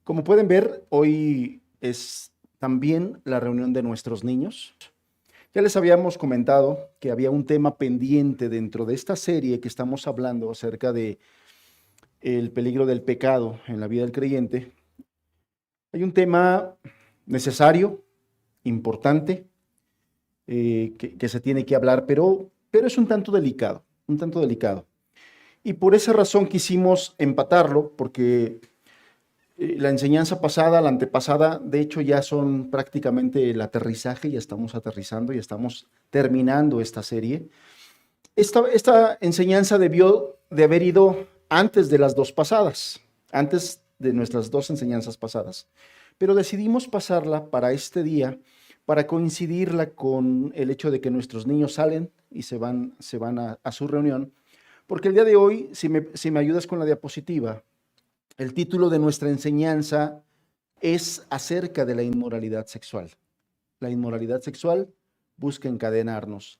Como pueden ver, hoy es también la reunión de nuestros niños. Ya les habíamos comentado que había un tema pendiente dentro de esta serie que estamos hablando acerca de el peligro del pecado en la vida del creyente. Hay un tema necesario, importante, que se tiene que hablar, pero es un tanto delicado, un tanto delicado. Y por esa razón quisimos empatarlo, porque la enseñanza pasada, la antepasada, de hecho ya son prácticamente el aterrizaje, ya estamos aterrizando, ya estamos terminando esta serie. Esta enseñanza debió de haber ido antes de las dos pasadas, antes de nuestras dos enseñanzas pasadas, pero decidimos pasarla para este día, para coincidirla con el hecho de que nuestros niños salen y se van a su reunión, porque el día de hoy, si me ayudas con la diapositiva, el título de nuestra enseñanza es acerca de la inmoralidad sexual. La inmoralidad sexual busca encadenarnos.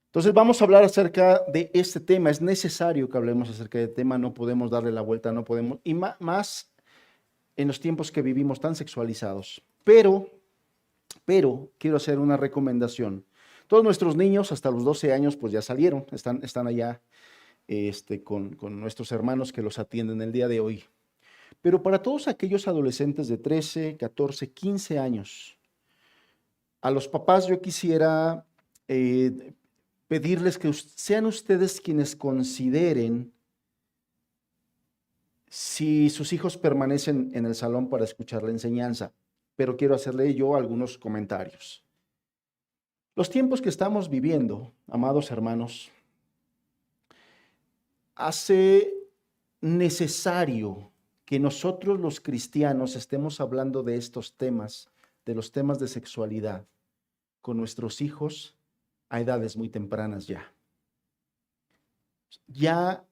Entonces vamos a hablar acerca de este tema. Es necesario que hablemos acerca del tema, no podemos darle la vuelta, no podemos, y más en los tiempos que vivimos tan sexualizados. Pero quiero hacer una recomendación. Todos nuestros niños hasta los 12 años pues ya salieron, están allá con nuestros hermanos que los atienden el día de hoy. Pero para todos aquellos adolescentes de 13, 14, 15 años, a los papás yo quisiera pedirles que sean ustedes quienes consideren si sus hijos permanecen en el salón para escuchar la enseñanza, pero quiero hacerle yo algunos comentarios. Los tiempos que estamos viviendo, amados hermanos, hace necesario que nosotros los cristianos estemos hablando de estos temas, de los temas de sexualidad, con nuestros hijos a edades muy tempranas ya. Ya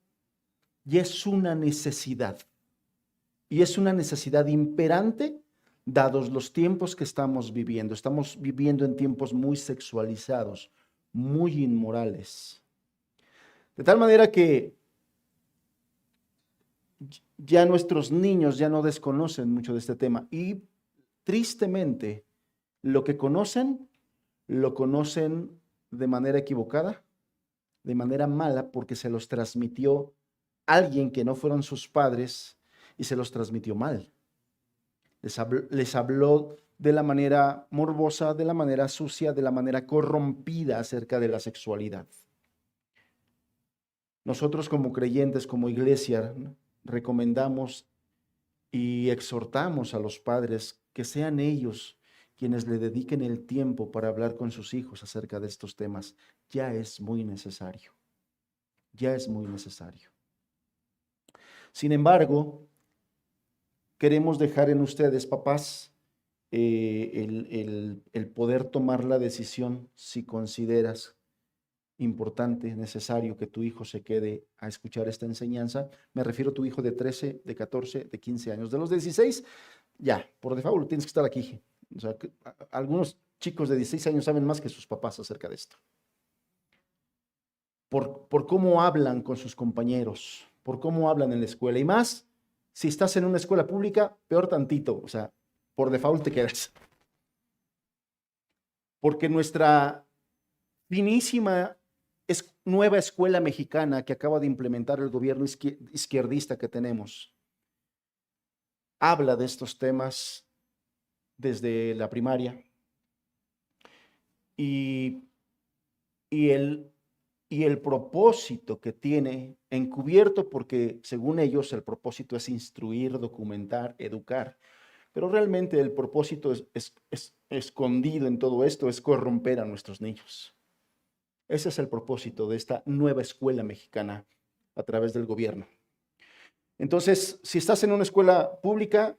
es una necesidad, y es una necesidad imperante dados los tiempos que estamos viviendo. Estamos viviendo en tiempos muy sexualizados, muy inmorales. De tal manera que ya nuestros niños ya no desconocen mucho de este tema y tristemente lo que conocen, lo conocen de manera equivocada, de manera mala, porque se los transmitió alguien que no fueron sus padres y se los transmitió mal. Les habló de la manera morbosa, de la manera sucia, de la manera corrompida acerca de la sexualidad. Nosotros como creyentes, como iglesia, recomendamos y exhortamos a los padres que sean ellos quienes le dediquen el tiempo para hablar con sus hijos acerca de estos temas. Ya es muy necesario. Ya es muy necesario. Sin embargo, queremos dejar en ustedes, papás, el poder tomar la decisión si consideras importante, necesario que tu hijo se quede a escuchar esta enseñanza. Me refiero a tu hijo de 13, de 14, de 15 años. De los 16, ya, por default tienes que estar aquí. O sea, algunos chicos de 16 años saben más que sus papás acerca de esto. Por cómo hablan con sus compañeros, por cómo hablan en la escuela. Y más, si estás en una escuela pública, peor tantito. O sea, por default te quedas. Porque nuestra finísima nueva escuela mexicana que acaba de implementar el gobierno izquierdista que tenemos, habla de estos temas desde la primaria y, y, el, y el propósito que tiene encubierto, porque según ellos el propósito es instruir, documentar, educar, pero realmente el propósito es escondido en todo esto, es corromper a nuestros niños. Ese es el propósito de esta nueva escuela mexicana a través del gobierno. Entonces, si estás en una escuela pública,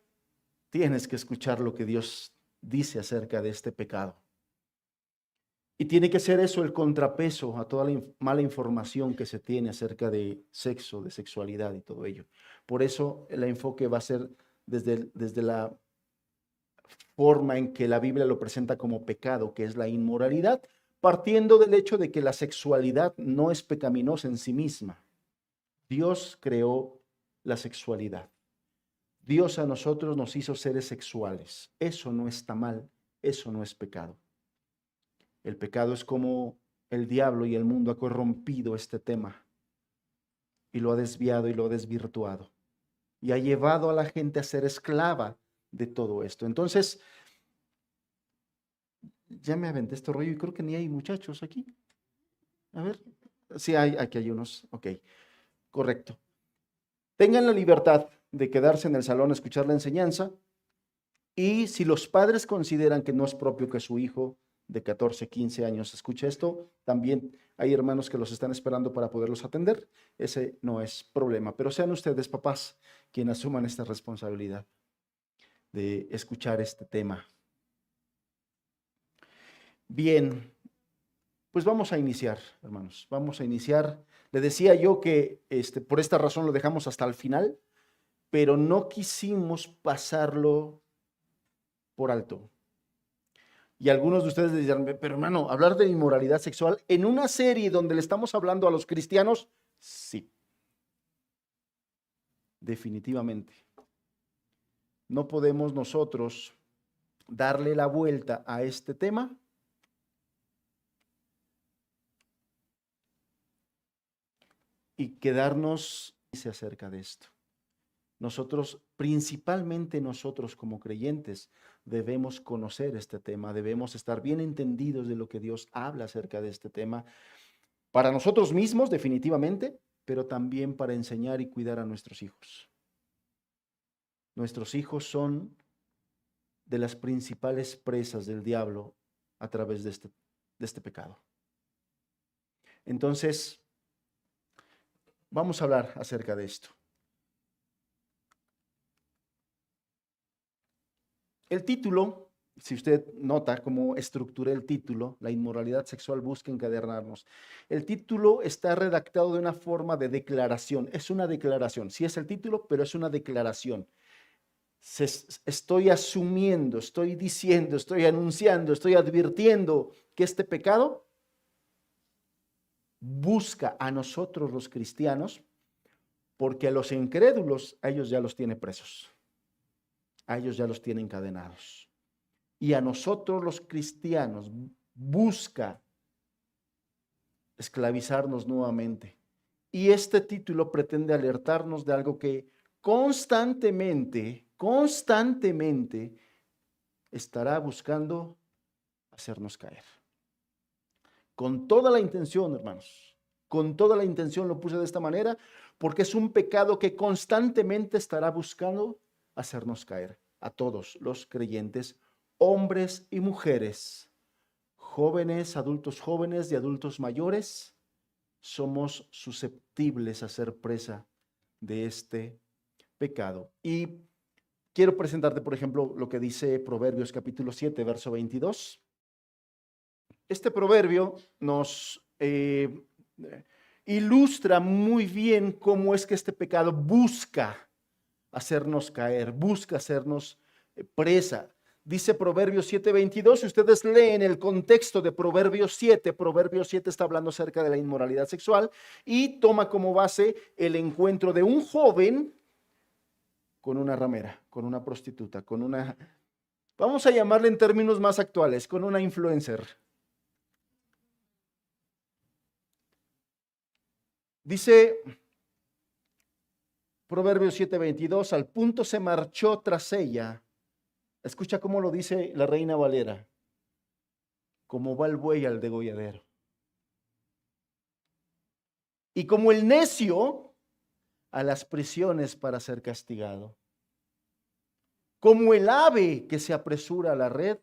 tienes que escuchar lo que Dios dice acerca de este pecado. Y tiene que ser eso el contrapeso a toda la mala información que se tiene acerca de sexo, de sexualidad y todo ello. Por eso el enfoque va a ser desde la forma en que la Biblia lo presenta como pecado, que es la inmoralidad, partiendo del hecho de que la sexualidad no es pecaminosa en sí misma. Dios creó la sexualidad. Dios a nosotros nos hizo seres sexuales. Eso no está mal, eso no es pecado. El pecado es como el diablo y el mundo ha corrompido este tema y lo ha desviado y lo ha desvirtuado y ha llevado a la gente a ser esclava de todo esto. Entonces, ya me aventé este rollo y creo que ni hay muchachos aquí. A ver, sí hay, aquí hay unos, ok, correcto. Tengan la libertad de quedarse en el salón a escuchar la enseñanza y si los padres consideran que no es propio que su hijo de 14, 15 años escuche esto, también hay hermanos que los están esperando para poderlos atender. Ese no es problema, pero sean ustedes, papás, quienes asuman esta responsabilidad de escuchar este tema. Bien, pues vamos a iniciar, hermanos, vamos a iniciar. Le decía yo que por esta razón lo dejamos hasta el final, pero no quisimos pasarlo por alto. Y algunos de ustedes dirán, pero hermano, hablar de inmoralidad sexual en una serie donde le estamos hablando a los cristianos, sí, definitivamente. No podemos nosotros darle la vuelta a este tema y quedarnos acerca de esto. Nosotros, principalmente nosotros como creyentes, debemos conocer este tema, debemos estar bien entendidos de lo que Dios habla acerca de este tema, para nosotros mismos definitivamente, pero también para enseñar y cuidar a nuestros hijos. Nuestros hijos son de las principales presas del diablo a través de este pecado. Entonces, vamos a hablar acerca de esto. El título, si usted nota cómo estructuré el título, la inmoralidad sexual busca encadenarnos. El título está redactado de una forma de declaración. Es una declaración, sí es el título, pero es una declaración. Estoy asumiendo, estoy diciendo, estoy anunciando, estoy advirtiendo que este pecado busca a nosotros los cristianos, porque a los incrédulos, a ellos ya los tiene presos. A ellos ya los tiene encadenados. Y a nosotros los cristianos busca esclavizarnos nuevamente. Y este título pretende alertarnos de algo que constantemente estará buscando hacernos caer. Con toda la intención, hermanos, con toda la intención lo puse de esta manera, porque es un pecado que constantemente estará buscando hacernos caer a todos los creyentes, hombres y mujeres, jóvenes, adultos jóvenes y adultos mayores, somos susceptibles a ser presa de este pecado. Y quiero presentarte, por ejemplo, lo que dice Proverbios capítulo 7, verso 22. Este proverbio nos ilustra muy bien cómo es que este pecado busca hacernos caer, busca hacernos presa. Dice Proverbios 7:22, si ustedes leen el contexto de Proverbios 7 está hablando acerca de la inmoralidad sexual y toma como base el encuentro de un joven con una ramera, con una prostituta, con una, vamos a llamarle en términos más actuales, con una influencer. Dice Proverbios 7:22, al punto se marchó tras ella. Escucha cómo lo dice la Reina Valera, como va el buey al degolladero. Y como el necio a las prisiones para ser castigado. Como el ave que se apresura a la red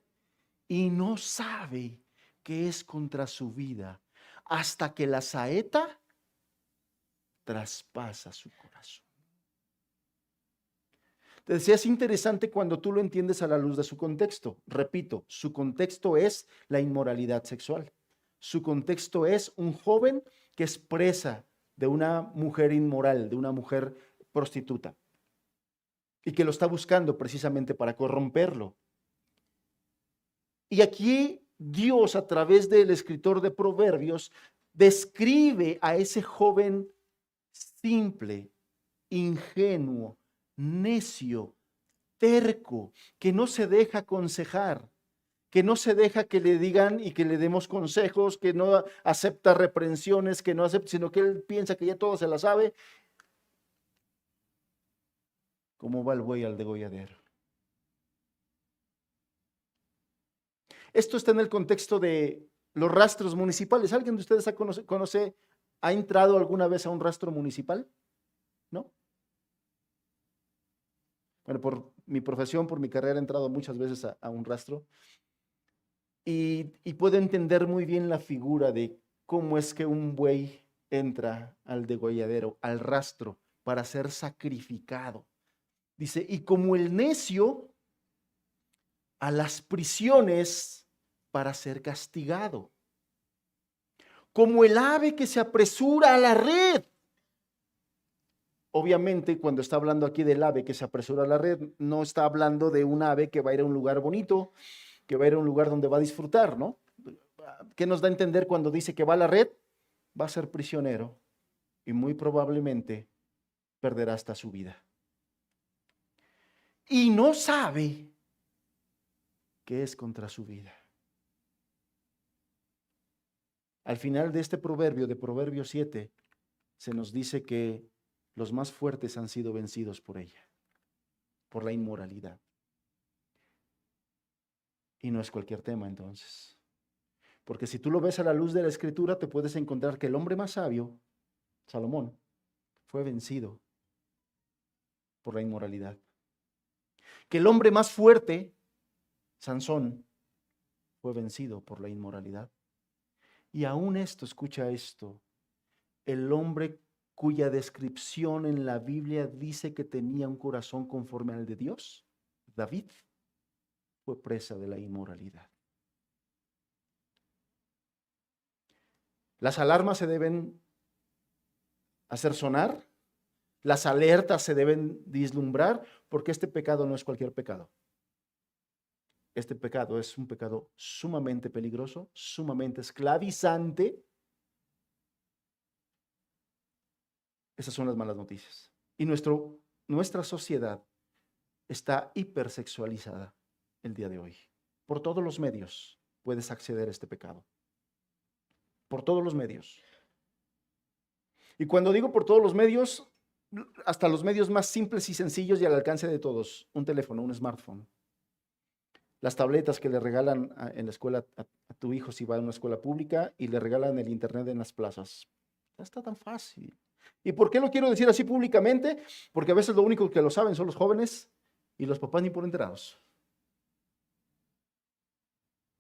y no sabe que es contra su vida, hasta que la saeta traspasa su corazón. Te decía, es interesante cuando tú lo entiendes a la luz de su contexto. Repito, su contexto es la inmoralidad sexual. Su contexto es un joven que es presa de una mujer inmoral, de una mujer prostituta, y que lo está buscando precisamente para corromperlo. Y aquí Dios, a través del escritor de Proverbios, describe a ese joven simple, ingenuo, necio, terco, que no se deja aconsejar, que no se deja que le digan y que le demos consejos, que no acepta reprensiones, que no acepta, sino que él piensa que ya todo se la sabe. ¿Cómo va el buey al degolladero? Esto está en el contexto de los rastros municipales. ¿Alguien de ustedes ha entrado alguna vez a un rastro municipal? ¿No? Bueno, por mi profesión, por mi carrera, he entrado muchas veces a un rastro y puedo entender muy bien la figura de cómo es que un buey entra al degolladero, al rastro, para ser sacrificado. Dice, y como el necio a las prisiones para ser castigado, como el ave que se apresura a la red. Obviamente, cuando está hablando aquí del ave que se apresura a la red, no está hablando de un ave que va a ir a un lugar bonito, que va a ir a un lugar donde va a disfrutar, ¿no? ¿Qué nos da a entender cuando dice que va a la red? Va a ser prisionero y muy probablemente perderá hasta su vida. Y no sabe que es contra su vida. Al final de este proverbio, de Proverbio 7, se nos dice que los más fuertes han sido vencidos por ella, por la inmoralidad. Y no es cualquier tema entonces. Porque si tú lo ves a la luz de la Escritura, te puedes encontrar que el hombre más sabio, Salomón, fue vencido por la inmoralidad. Que el hombre más fuerte, Sansón, fue vencido por la inmoralidad. Y aún esto, escucha esto, el hombre cuya descripción en la Biblia dice que tenía un corazón conforme al de Dios, David, fue presa de la inmoralidad. Las alarmas se deben hacer sonar, las alertas se deben vislumbrar, porque este pecado no es cualquier pecado. Este pecado es un pecado sumamente peligroso, sumamente esclavizante. Esas son las malas noticias. Y nuestra sociedad está hipersexualizada el día de hoy. Por todos los medios puedes acceder a este pecado. Por todos los medios. Y cuando digo por todos los medios, hasta los medios más simples y sencillos y al alcance de todos. Un teléfono, un smartphone. Las tabletas que le regalan en la escuela a tu hijo si va a una escuela pública y le regalan el internet en las plazas. Ya está tan fácil. ¿Y por qué lo quiero decir así públicamente? Porque a veces lo único que lo saben son los jóvenes y los papás ni por enterados.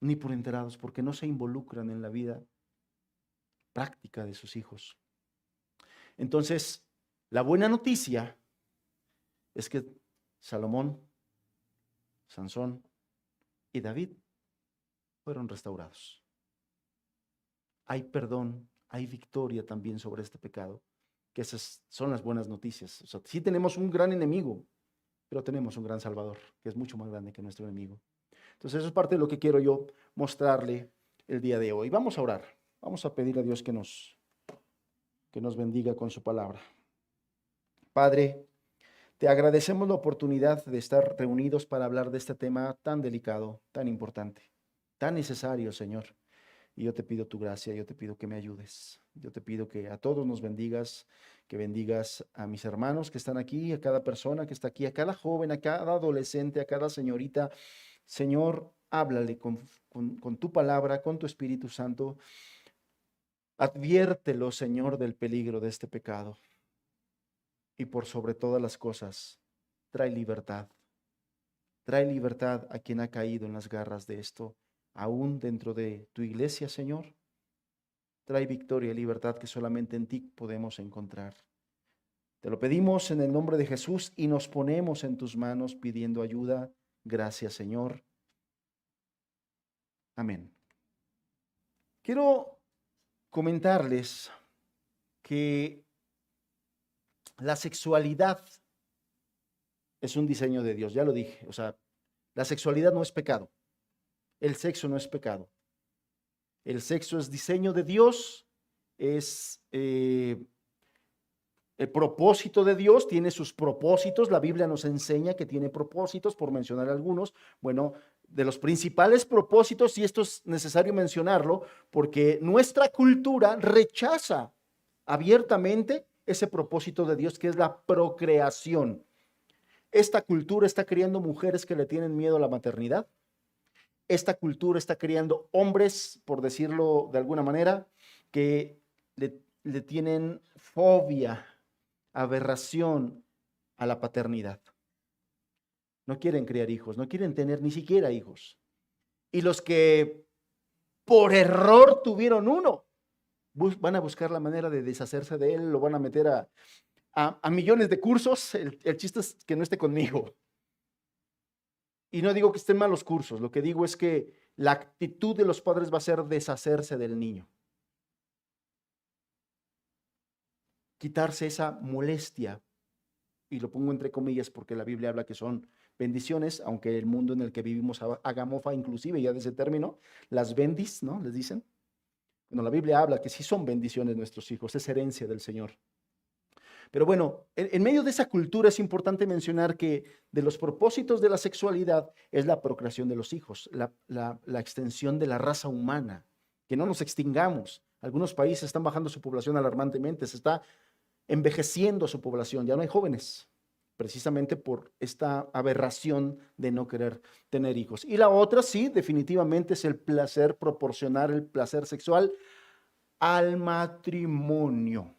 Ni por enterados, porque no se involucran en la vida práctica de sus hijos. Entonces, la buena noticia es que Salomón, Sansón y David fueron restaurados. Hay perdón, hay victoria también sobre este pecado, que esas son las buenas noticias. O sea, sí tenemos un gran enemigo, pero tenemos un gran Salvador, que es mucho más grande que nuestro enemigo. Entonces, eso es parte de lo que quiero yo mostrarle el día de hoy. Vamos a orar, vamos a pedir a Dios que nos bendiga con su palabra. Padre, te agradecemos la oportunidad de estar reunidos para hablar de este tema tan delicado, tan importante, tan necesario, Señor. Y yo te pido tu gracia, yo te pido que me ayudes. Yo te pido que a todos nos bendigas, que bendigas a mis hermanos que están aquí, a cada persona que está aquí, a cada joven, a cada adolescente, a cada señorita. Señor, háblale con tu palabra, con tu Espíritu Santo. Adviértelo, Señor, del peligro de este pecado. Y por sobre todas las cosas, trae libertad. Trae libertad a quien ha caído en las garras de esto, aún dentro de tu iglesia, Señor. Trae victoria y libertad que solamente en ti podemos encontrar. Te lo pedimos en el nombre de Jesús y nos ponemos en tus manos pidiendo ayuda. Gracias, Señor. Amén. Quiero comentarles que la sexualidad es un diseño de Dios, ya lo dije. O sea, la sexualidad no es pecado. El sexo no es pecado. El sexo es diseño de Dios, es El propósito de Dios tiene sus propósitos. La Biblia nos enseña que tiene propósitos, por mencionar algunos. Bueno, de los principales propósitos, y esto es necesario mencionarlo, porque nuestra cultura rechaza abiertamente ese propósito de Dios, que es la procreación. Esta cultura está criando mujeres que le tienen miedo a la maternidad. Esta cultura está criando hombres, por decirlo de alguna manera, que le tienen fobia, aberración a la paternidad. No quieren criar hijos, no quieren tener ni siquiera hijos. Y los que por error tuvieron uno, van a buscar la manera de deshacerse de él, lo van a meter a millones de cursos. El chiste es que no esté conmigo. Y no digo que estén mal los cursos, lo que digo es que la actitud de los padres va a ser deshacerse del niño. Quitarse esa molestia, y lo pongo entre comillas porque la Biblia habla que son bendiciones, aunque el mundo en el que vivimos haga mofa inclusive ya de ese término, las bendis, ¿no? Les dicen. Bueno, la Biblia habla que sí son bendiciones nuestros hijos, es herencia del Señor. Pero bueno, en medio de esa cultura es importante mencionar que de los propósitos de la sexualidad es la procreación de los hijos, la extensión de la raza humana, que no nos extingamos. Algunos países están bajando su población alarmantemente, se está envejeciendo su población, ya no hay jóvenes, precisamente por esta aberración de no querer tener hijos. Y la otra, sí, definitivamente es el placer, proporcionar el placer sexual al matrimonio.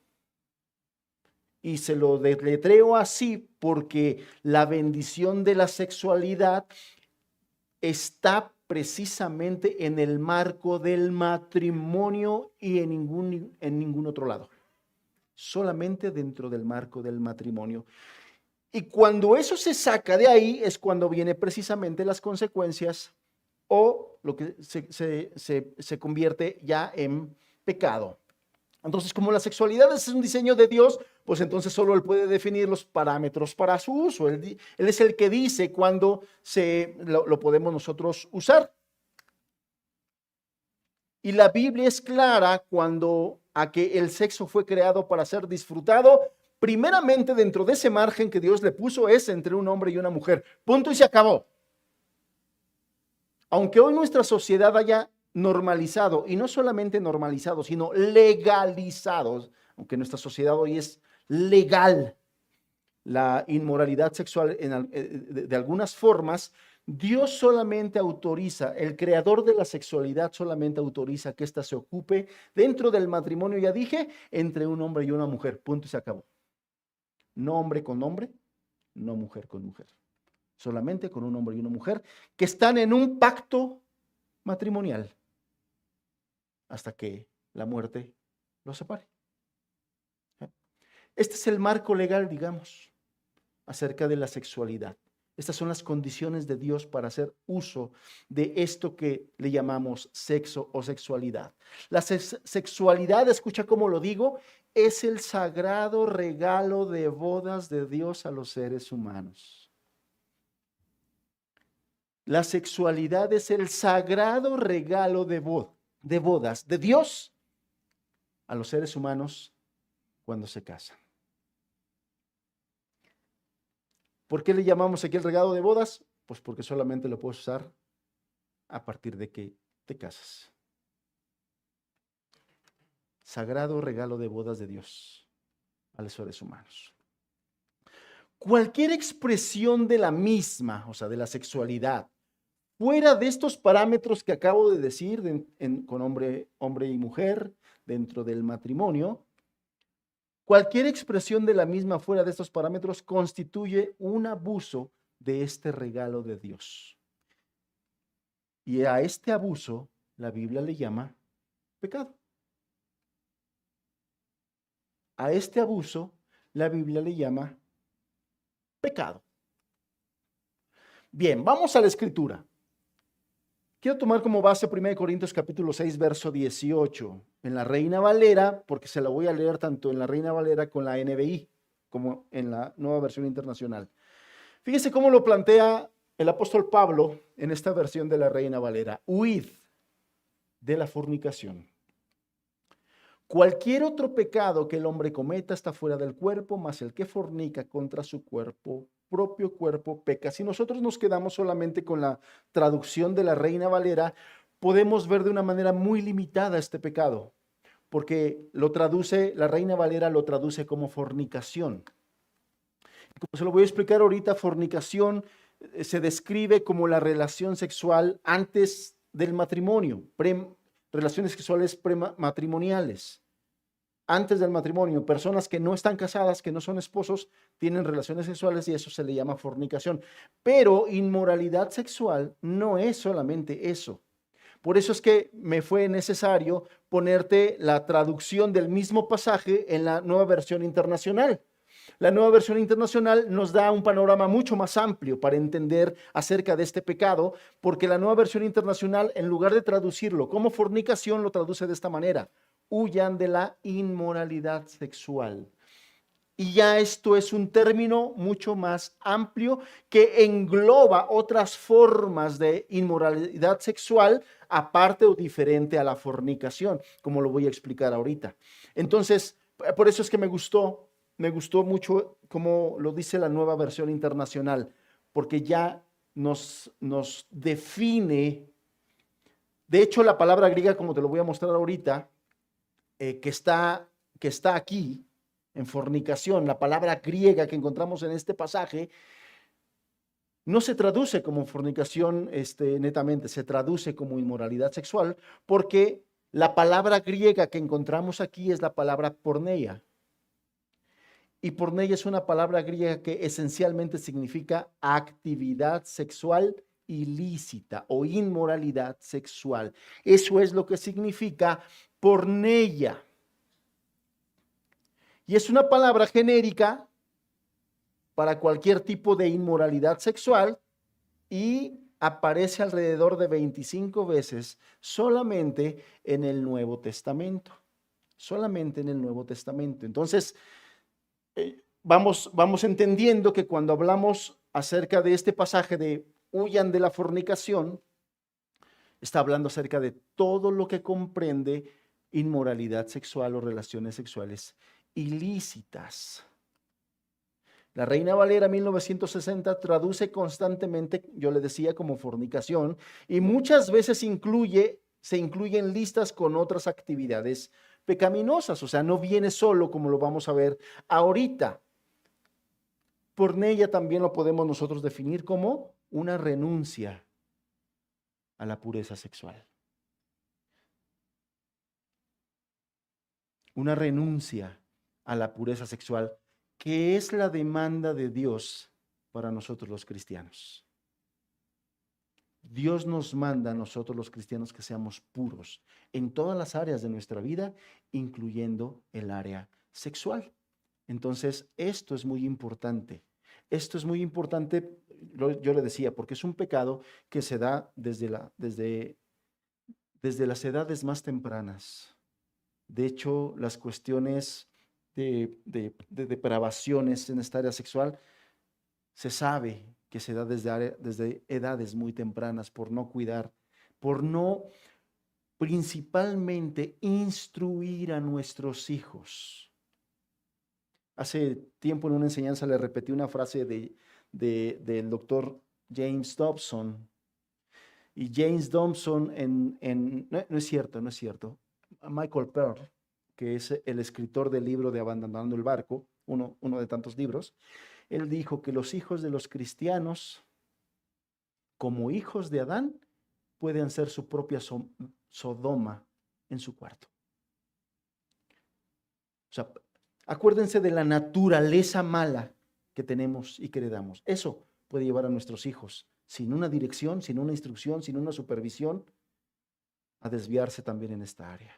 Y se lo deletreo así porque la bendición de la sexualidad está precisamente en el marco del matrimonio y en ningún otro lado. Solamente dentro del marco del matrimonio. Y cuando eso se saca de ahí es cuando vienen precisamente las consecuencias o lo que se convierte ya en pecado. Entonces, como la sexualidad es un diseño de Dios, pues entonces solo Él puede definir los parámetros para su uso. Él es el que dice cuándo lo podemos nosotros usar. Y la Biblia es clara cuando a que el sexo fue creado para ser disfrutado, primeramente dentro de ese margen que Dios le puso es entre un hombre y una mujer. Punto y se acabó. Aunque hoy nuestra sociedad haya normalizado, y no solamente normalizado, sino legalizado, aunque nuestra sociedad hoy es legal, la inmoralidad sexual de algunas formas, Dios solamente autoriza, el creador de la sexualidad solamente autoriza que ésta se ocupe dentro del matrimonio, ya dije, entre un hombre y una mujer, punto y se acabó. No hombre con hombre, no mujer con mujer, solamente con un hombre y una mujer que están en un pacto matrimonial hasta que la muerte los separe. Este es el marco legal, digamos, acerca de la sexualidad. Estas son las condiciones de Dios para hacer uso de esto que le llamamos sexo o sexualidad. La sexualidad, escucha cómo lo digo, es el sagrado regalo de bodas de Dios a los seres humanos. La sexualidad es el sagrado regalo de bodas de Dios a los seres humanos cuando se casan. ¿Por qué le llamamos aquí el regalo de bodas? Pues porque solamente lo puedes usar a partir de que te casas. Sagrado regalo de bodas de Dios a los seres humanos. Cualquier expresión de la misma, o sea, de la sexualidad, fuera de estos parámetros que acabo de decir, con hombre y mujer, dentro del matrimonio, cualquier expresión de la misma fuera de estos parámetros constituye un abuso de este regalo de Dios. Y a este abuso la Biblia le llama pecado. A este abuso la Biblia le llama pecado. Bien, vamos a la escritura. Quiero tomar como base 1 Corintios capítulo 6, verso 18, en la Reina Valera, porque se la voy a leer tanto en la Reina Valera con la NBI, como en la Nueva Versión Internacional. Fíjese cómo lo plantea el apóstol Pablo en esta versión de la Reina Valera. Huid de la fornicación. Cualquier otro pecado que el hombre cometa está fuera del cuerpo, mas el que fornica contra su propio cuerpo peca. Si nosotros nos quedamos solamente con la traducción de la Reina Valera, podemos ver de una manera muy limitada este pecado, porque la Reina Valera lo traduce como fornicación. Como se lo voy a explicar ahorita, fornicación se describe como la relación sexual antes del matrimonio, relaciones sexuales prematrimoniales. Antes del matrimonio, personas que no están casadas, que no son esposos, tienen relaciones sexuales y eso se le llama fornicación. Pero inmoralidad sexual no es solamente eso. Por eso es que me fue necesario ponerte la traducción del mismo pasaje en la Nueva Versión Internacional. La Nueva Versión Internacional nos da un panorama mucho más amplio para entender acerca de este pecado, porque la Nueva Versión Internacional, en lugar de traducirlo como fornicación, lo traduce de esta manera: huyan de la inmoralidad sexual. Y ya esto es un término mucho más amplio que engloba otras formas de inmoralidad sexual aparte o diferente a la fornicación, como lo voy a explicar ahorita. Entonces, por eso es que me gustó mucho como lo dice la Nueva Versión Internacional, porque ya nos define. De hecho, la palabra griega, como te lo voy a mostrar ahorita, que está aquí, en fornicación, la palabra griega que encontramos en este pasaje, no se traduce como fornicación netamente, se traduce como inmoralidad sexual, porque la palabra griega que encontramos aquí es la palabra porneia. Y porneia es una palabra griega que esencialmente significa actividad sexual ilícita o inmoralidad sexual. Eso es lo que significa porneia. Y es una palabra genérica para cualquier tipo de inmoralidad sexual y aparece alrededor de 25 veces solamente en el Nuevo Testamento. Solamente en el Nuevo Testamento. Entonces, vamos entendiendo que cuando hablamos acerca de este pasaje de huyan de la fornicación, está hablando acerca de todo lo que comprende inmoralidad sexual o relaciones sexuales ilícitas. La Reina Valera 1960 traduce constantemente, yo le decía, como fornicación, y muchas veces se incluyen listas con otras actividades pecaminosas, o sea, no viene solo como lo vamos a ver ahorita. Porneia también lo podemos nosotros definir como una renuncia a la pureza sexual. Una renuncia a la pureza sexual, que es la demanda de Dios para nosotros los cristianos. Dios nos manda a nosotros los cristianos que seamos puros en todas las áreas de nuestra vida, incluyendo el área sexual. Entonces, esto es muy importante. Esto es muy importante, yo le decía, porque es un pecado que se da desde las edades más tempranas. De hecho, las cuestiones de depravaciones en esta área sexual se sabe que se da desde edades muy tempranas por no cuidar, por no principalmente instruir a nuestros hijos. Hace tiempo en una enseñanza le repetí una frase del doctor James Dobson. Y James Dobson, no es cierto. Michael Pearl, que es el escritor del libro de Abandonando el Barco, uno de tantos libros, él dijo que los hijos de los cristianos, como hijos de Adán, pueden ser su propia Sodoma en su cuarto. O sea, acuérdense de la naturaleza mala que tenemos y que heredamos. Eso puede llevar a nuestros hijos, sin una dirección, sin una instrucción, sin una supervisión, a desviarse también en esta área.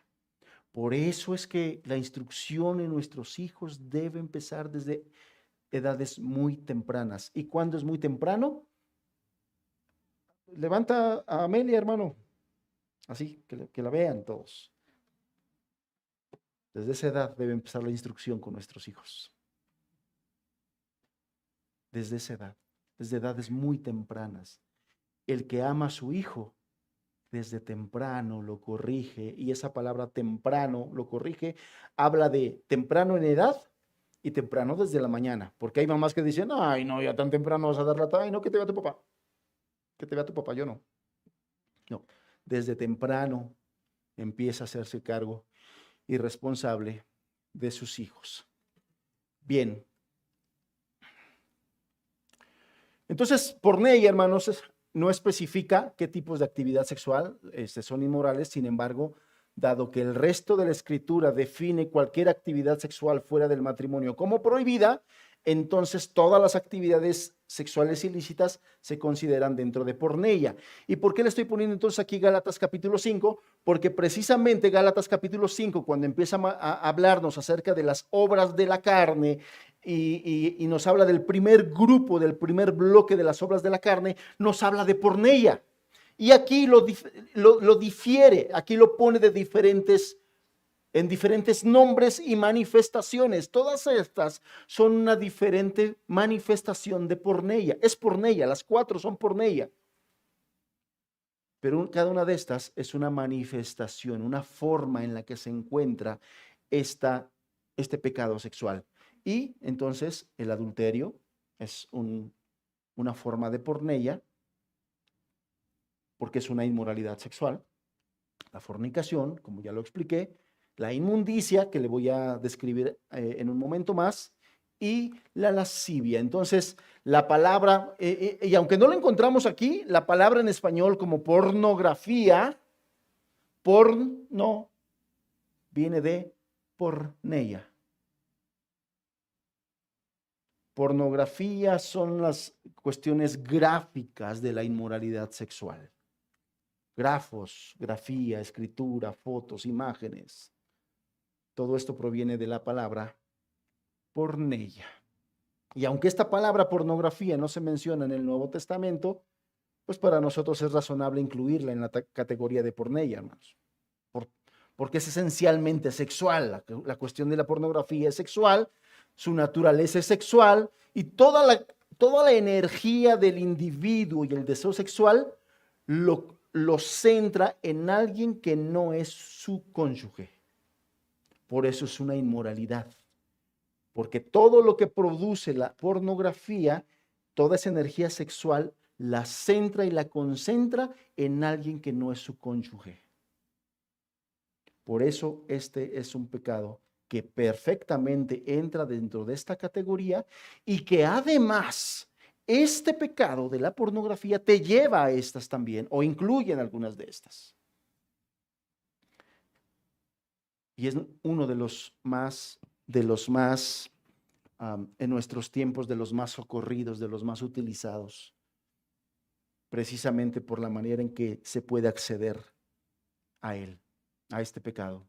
Por eso es que la instrucción en nuestros hijos debe empezar desde edades muy tempranas. ¿Y cuándo es muy temprano? Levanta a Amelia, hermano. Así, que la vean todos. Desde esa edad debe empezar la instrucción con nuestros hijos. Desde esa edad, desde edades muy tempranas. El que ama a su hijo desde temprano lo corrige, y esa palabra temprano lo corrige, habla de temprano en edad y temprano desde la mañana, porque hay mamás que dicen, ay, no, ya tan temprano vas a dar la talla, no, que te vea tu papá, que te vea tu papá, yo no. No, desde temprano empieza a hacerse cargo y responsable de sus hijos. Bien. Entonces, porneia, hermanos, no especifica qué tipos de actividad sexual son inmorales. Sin embargo, dado que el resto de la Escritura define cualquier actividad sexual fuera del matrimonio como prohibida, entonces todas las actividades sexuales ilícitas se consideran dentro de porneia. ¿Y por qué le estoy poniendo entonces aquí Gálatas capítulo 5? Porque precisamente Gálatas capítulo 5, cuando empieza a hablarnos acerca de las obras de la carne, y nos habla del primer grupo, del primer bloque de las obras de la carne, nos habla de porneia. Y aquí lo difiere, aquí lo pone en diferentes nombres y manifestaciones. Todas estas son una diferente manifestación de porneia. Es porneia, las 4 son porneia. Pero cada una de estas es una manifestación, una forma en la que se encuentra este pecado sexual. Y entonces el adulterio es una forma de porneia, porque es una inmoralidad sexual. La fornicación, como ya lo expliqué, la inmundicia, que le voy a describir en un momento más, y la lascivia. Entonces, la palabra, y aunque no lo encontramos aquí, la palabra en español como pornografía, porno, viene de porneia. Pornografía son las cuestiones gráficas de la inmoralidad sexual. Grafos, grafía, escritura, fotos, imágenes. Todo esto proviene de la palabra porneia. Y aunque esta palabra pornografía no se menciona en el Nuevo Testamento, pues para nosotros es razonable incluirla en la categoría de porneia, hermanos. Porque es esencialmente sexual. La cuestión de la pornografía es sexual, su naturaleza es sexual, y toda la energía del individuo y el deseo sexual lo centra en alguien que no es su cónyuge. Por eso es una inmoralidad. Porque todo lo que produce la pornografía, toda esa energía sexual, la centra y la concentra en alguien que no es su cónyuge. Por eso este es un pecado que perfectamente entra dentro de esta categoría, y que además este pecado de la pornografía te lleva a estas también, o incluyen algunas de estas. Y es uno de los más en nuestros tiempos, de los más socorridos, de los más utilizados, precisamente por la manera en que se puede acceder a él, a este pecado.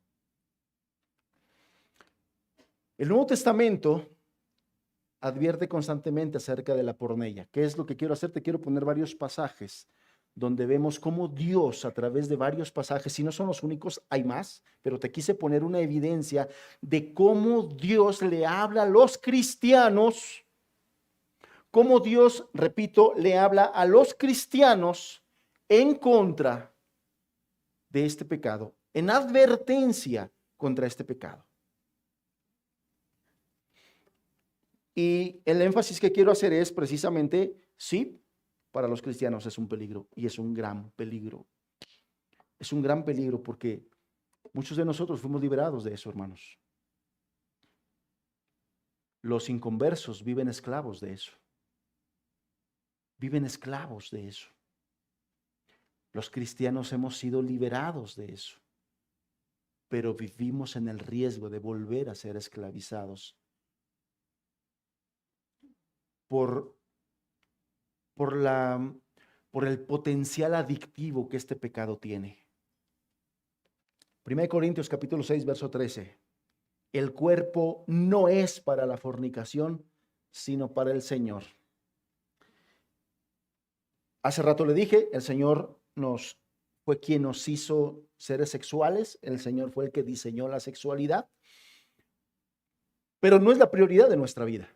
El Nuevo Testamento advierte constantemente acerca de la porneia. ¿Qué es lo que quiero hacer? Te quiero poner varios pasajes donde vemos cómo Dios, a través de varios pasajes, si no son los únicos, hay más, pero te quise poner una evidencia de cómo Dios le habla a los cristianos, cómo Dios, repito, le habla a los cristianos en contra de este pecado, en advertencia contra este pecado. Y el énfasis que quiero hacer es precisamente, sí, para los cristianos es un peligro, y es un gran peligro. Es un gran peligro porque muchos de nosotros fuimos liberados de eso, hermanos. Los inconversos viven esclavos de eso. Viven esclavos de eso. Los cristianos hemos sido liberados de eso, pero vivimos en el riesgo de volver a ser esclavizados por el potencial adictivo que este pecado tiene. 1 Corintios capítulo 6, verso 13. El cuerpo no es para la fornicación, sino para el Señor. Hace rato le dije, el Señor fue quien nos hizo seres sexuales, el Señor fue el que diseñó la sexualidad, pero no es la prioridad de nuestra vida.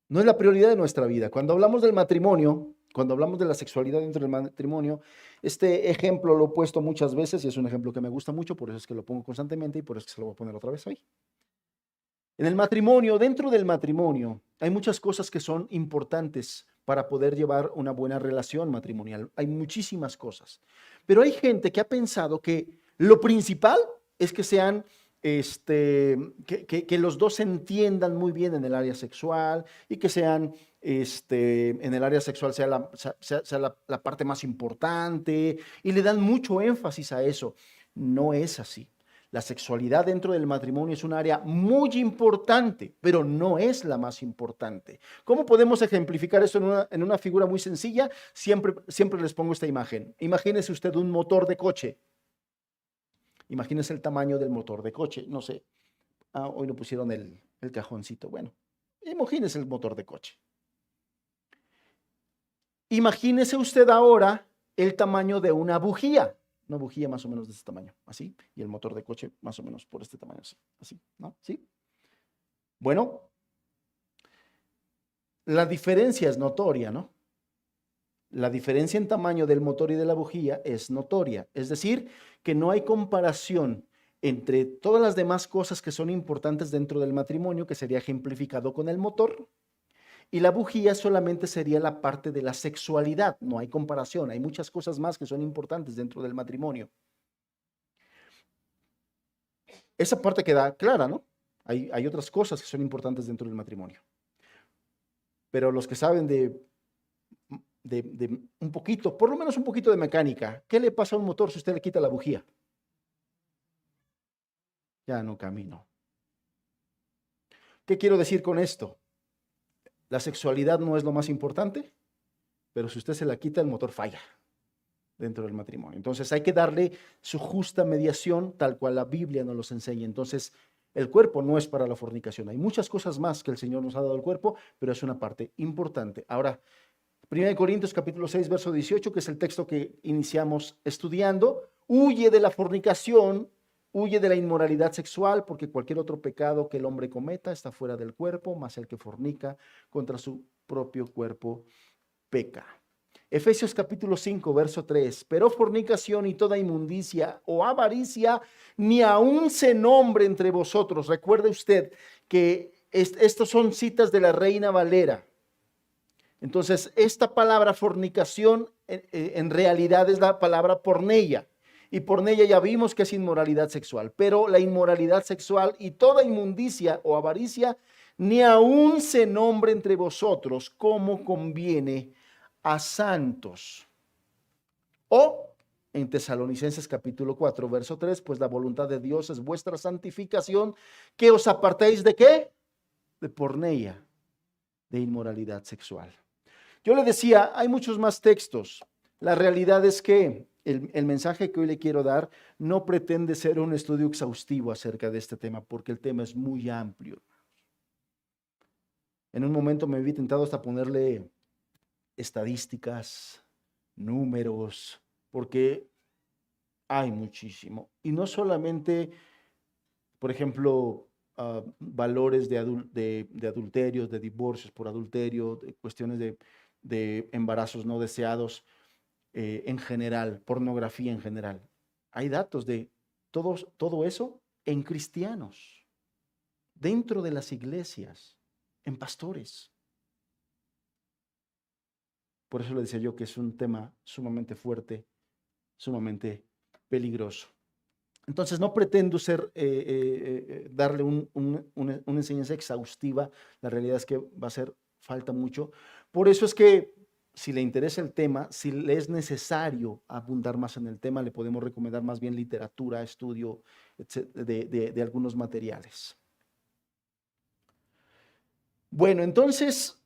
No es la prioridad de nuestra vida. Cuando hablamos del matrimonio, Cuando hablamos de la sexualidad dentro del matrimonio, este ejemplo lo he puesto muchas veces y es un ejemplo que me gusta mucho, por eso es que lo pongo constantemente y por eso es que se lo voy a poner otra vez hoy. En el matrimonio, dentro del matrimonio, hay muchas cosas que son importantes para poder llevar una buena relación matrimonial. Hay muchísimas cosas. Pero hay gente que ha pensado que lo principal es que sean, que los dos se entiendan muy bien en el área sexual y que sean, en el área sexual sea la parte más importante y le dan mucho énfasis a eso. No es así. La sexualidad dentro del matrimonio es un área muy importante, pero no es la más importante. ¿Cómo podemos ejemplificar esto en una figura muy sencilla? Siempre les pongo esta imagen. Imagínese usted un motor de coche. Imagínese el tamaño del motor de coche. No sé, hoy no pusieron el cajoncito. Bueno, imagínese el motor de coche. Imagínese usted ahora el tamaño de una bujía. Una bujía más o menos de este tamaño, así, y el motor de coche más o menos por este tamaño, así, ¿no? ¿Sí? Bueno, la diferencia es notoria, ¿no? La diferencia en tamaño del motor y de la bujía es notoria, es decir, que no hay comparación entre todas las demás cosas que son importantes dentro del matrimonio, que sería ejemplificado con el motor, y la bujía solamente sería la parte de la sexualidad. No hay comparación, hay muchas cosas más que son importantes dentro del matrimonio. Esa parte queda clara, ¿no? Hay otras cosas que son importantes dentro del matrimonio. Pero los que saben de un poquito, por lo menos un poquito de mecánica, ¿qué le pasa a un motor si usted le quita la bujía? Ya no camino. ¿Qué quiero decir con esto? La sexualidad no es lo más importante, pero si usted se la quita, el motor falla dentro del matrimonio. Entonces hay que darle su justa mediación, tal cual la Biblia nos los enseña. Entonces, el cuerpo no es para la fornicación. Hay muchas cosas más que el Señor nos ha dado al cuerpo, pero es una parte importante. Ahora, 1 Corintios capítulo 6, verso 18, que es el texto que iniciamos estudiando, huye de la fornicación, huye de la inmoralidad sexual, porque cualquier otro pecado que el hombre cometa está fuera del cuerpo, mas el que fornica contra su propio cuerpo peca. Efesios capítulo 5, verso 3, pero fornicación y toda inmundicia o avaricia ni aun se nombre entre vosotros. Recuerde usted que estos son citas de la Reina Valera. Entonces, esta palabra fornicación en realidad es la palabra porneia. Y porneia ya vimos que es inmoralidad sexual, pero la inmoralidad sexual y toda inmundicia o avaricia ni aun se nombre entre vosotros como conviene a santos. O en Tesalonicenses capítulo 4, verso 3, pues la voluntad de Dios es vuestra santificación, que os apartéis de ¿qué? De porneia, de inmoralidad sexual. Yo le decía, hay muchos más textos. La realidad es que el mensaje que hoy le quiero dar no pretende ser un estudio exhaustivo acerca de este tema, porque el tema es muy amplio. En un momento me vi tentado hasta ponerle estadísticas, números, porque hay muchísimo. Y no solamente, por ejemplo, valores de adulterios, de divorcios por adulterio, de cuestiones de embarazos no deseados en general, pornografía en general. Hay datos de todo eso en cristianos, dentro de las iglesias, en pastores. Por eso le decía yo que es un tema sumamente fuerte, sumamente peligroso. Entonces no pretendo darle una enseñanza exhaustiva. La realidad es que va a hacer falta mucho. Por eso es que si le interesa el tema, si le es necesario abundar más en el tema, le podemos recomendar más bien literatura, estudio de algunos materiales. Bueno, entonces,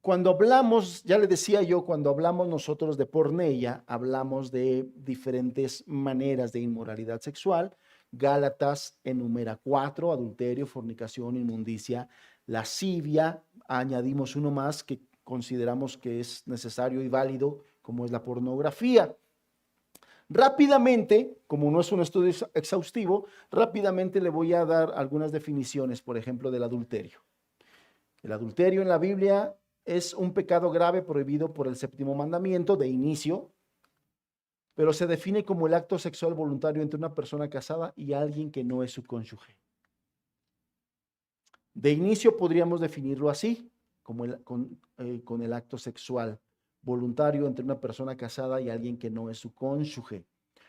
cuando hablamos, ya le decía yo, cuando hablamos nosotros de porneia, hablamos de diferentes maneras de inmoralidad sexual. Gálatas enumera 4: adulterio, fornicación, inmundicia, lascivia. Añadimos uno más que consideramos que es necesario y válido, como es la pornografía. Rápidamente, como no es un estudio exhaustivo, rápidamente le voy a dar algunas definiciones, por ejemplo, del adulterio. El adulterio en la Biblia es un pecado grave prohibido por el séptimo mandamiento de inicio, pero se define como el acto sexual voluntario entre una persona casada y alguien que no es su cónyuge. De inicio podríamos definirlo así, como con el acto sexual voluntario entre una persona casada y alguien que no es su cónyuge.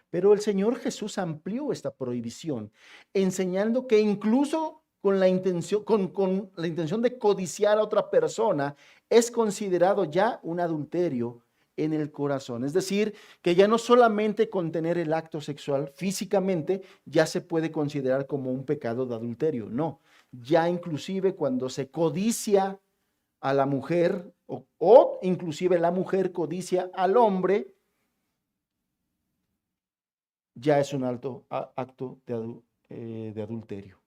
Pero el Señor Jesús amplió esta prohibición, enseñando que incluso con la intención de codiciar a otra persona, es considerado ya un adulterio en el corazón. Es decir, que ya no solamente con tener el acto sexual físicamente ya se puede considerar como un pecado de adulterio. No, ya inclusive cuando se codicia a la mujer o inclusive la mujer codicia al hombre, ya es un acto de adulterio.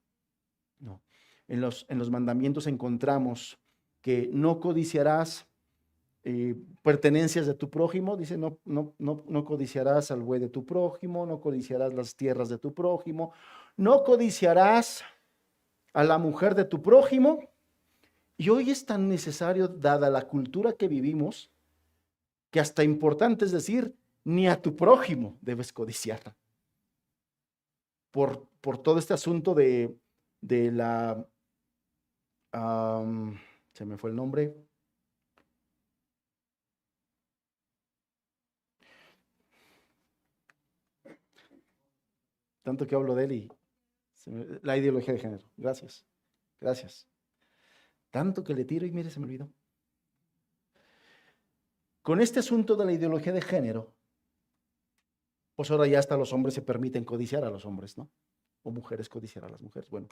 No. En los mandamientos encontramos que no codiciarás pertenencias de tu prójimo. Dice, no codiciarás al buey de tu prójimo, no codiciarás las tierras de tu prójimo, no codiciarás a la mujer de tu prójimo. Y hoy es tan necesario, dada la cultura que vivimos, que hasta importante es decir, ni a tu prójimo debes codiciar. Por todo este asunto de la, se me fue el nombre, tanto que hablo de él y la ideología de género. Gracias, gracias. Tanto que le tiro y mire, se me olvidó. Con este asunto de la ideología de género, pues ahora ya hasta los hombres se permiten codiciar a los hombres, ¿no? O mujeres codiciar a las mujeres. Bueno,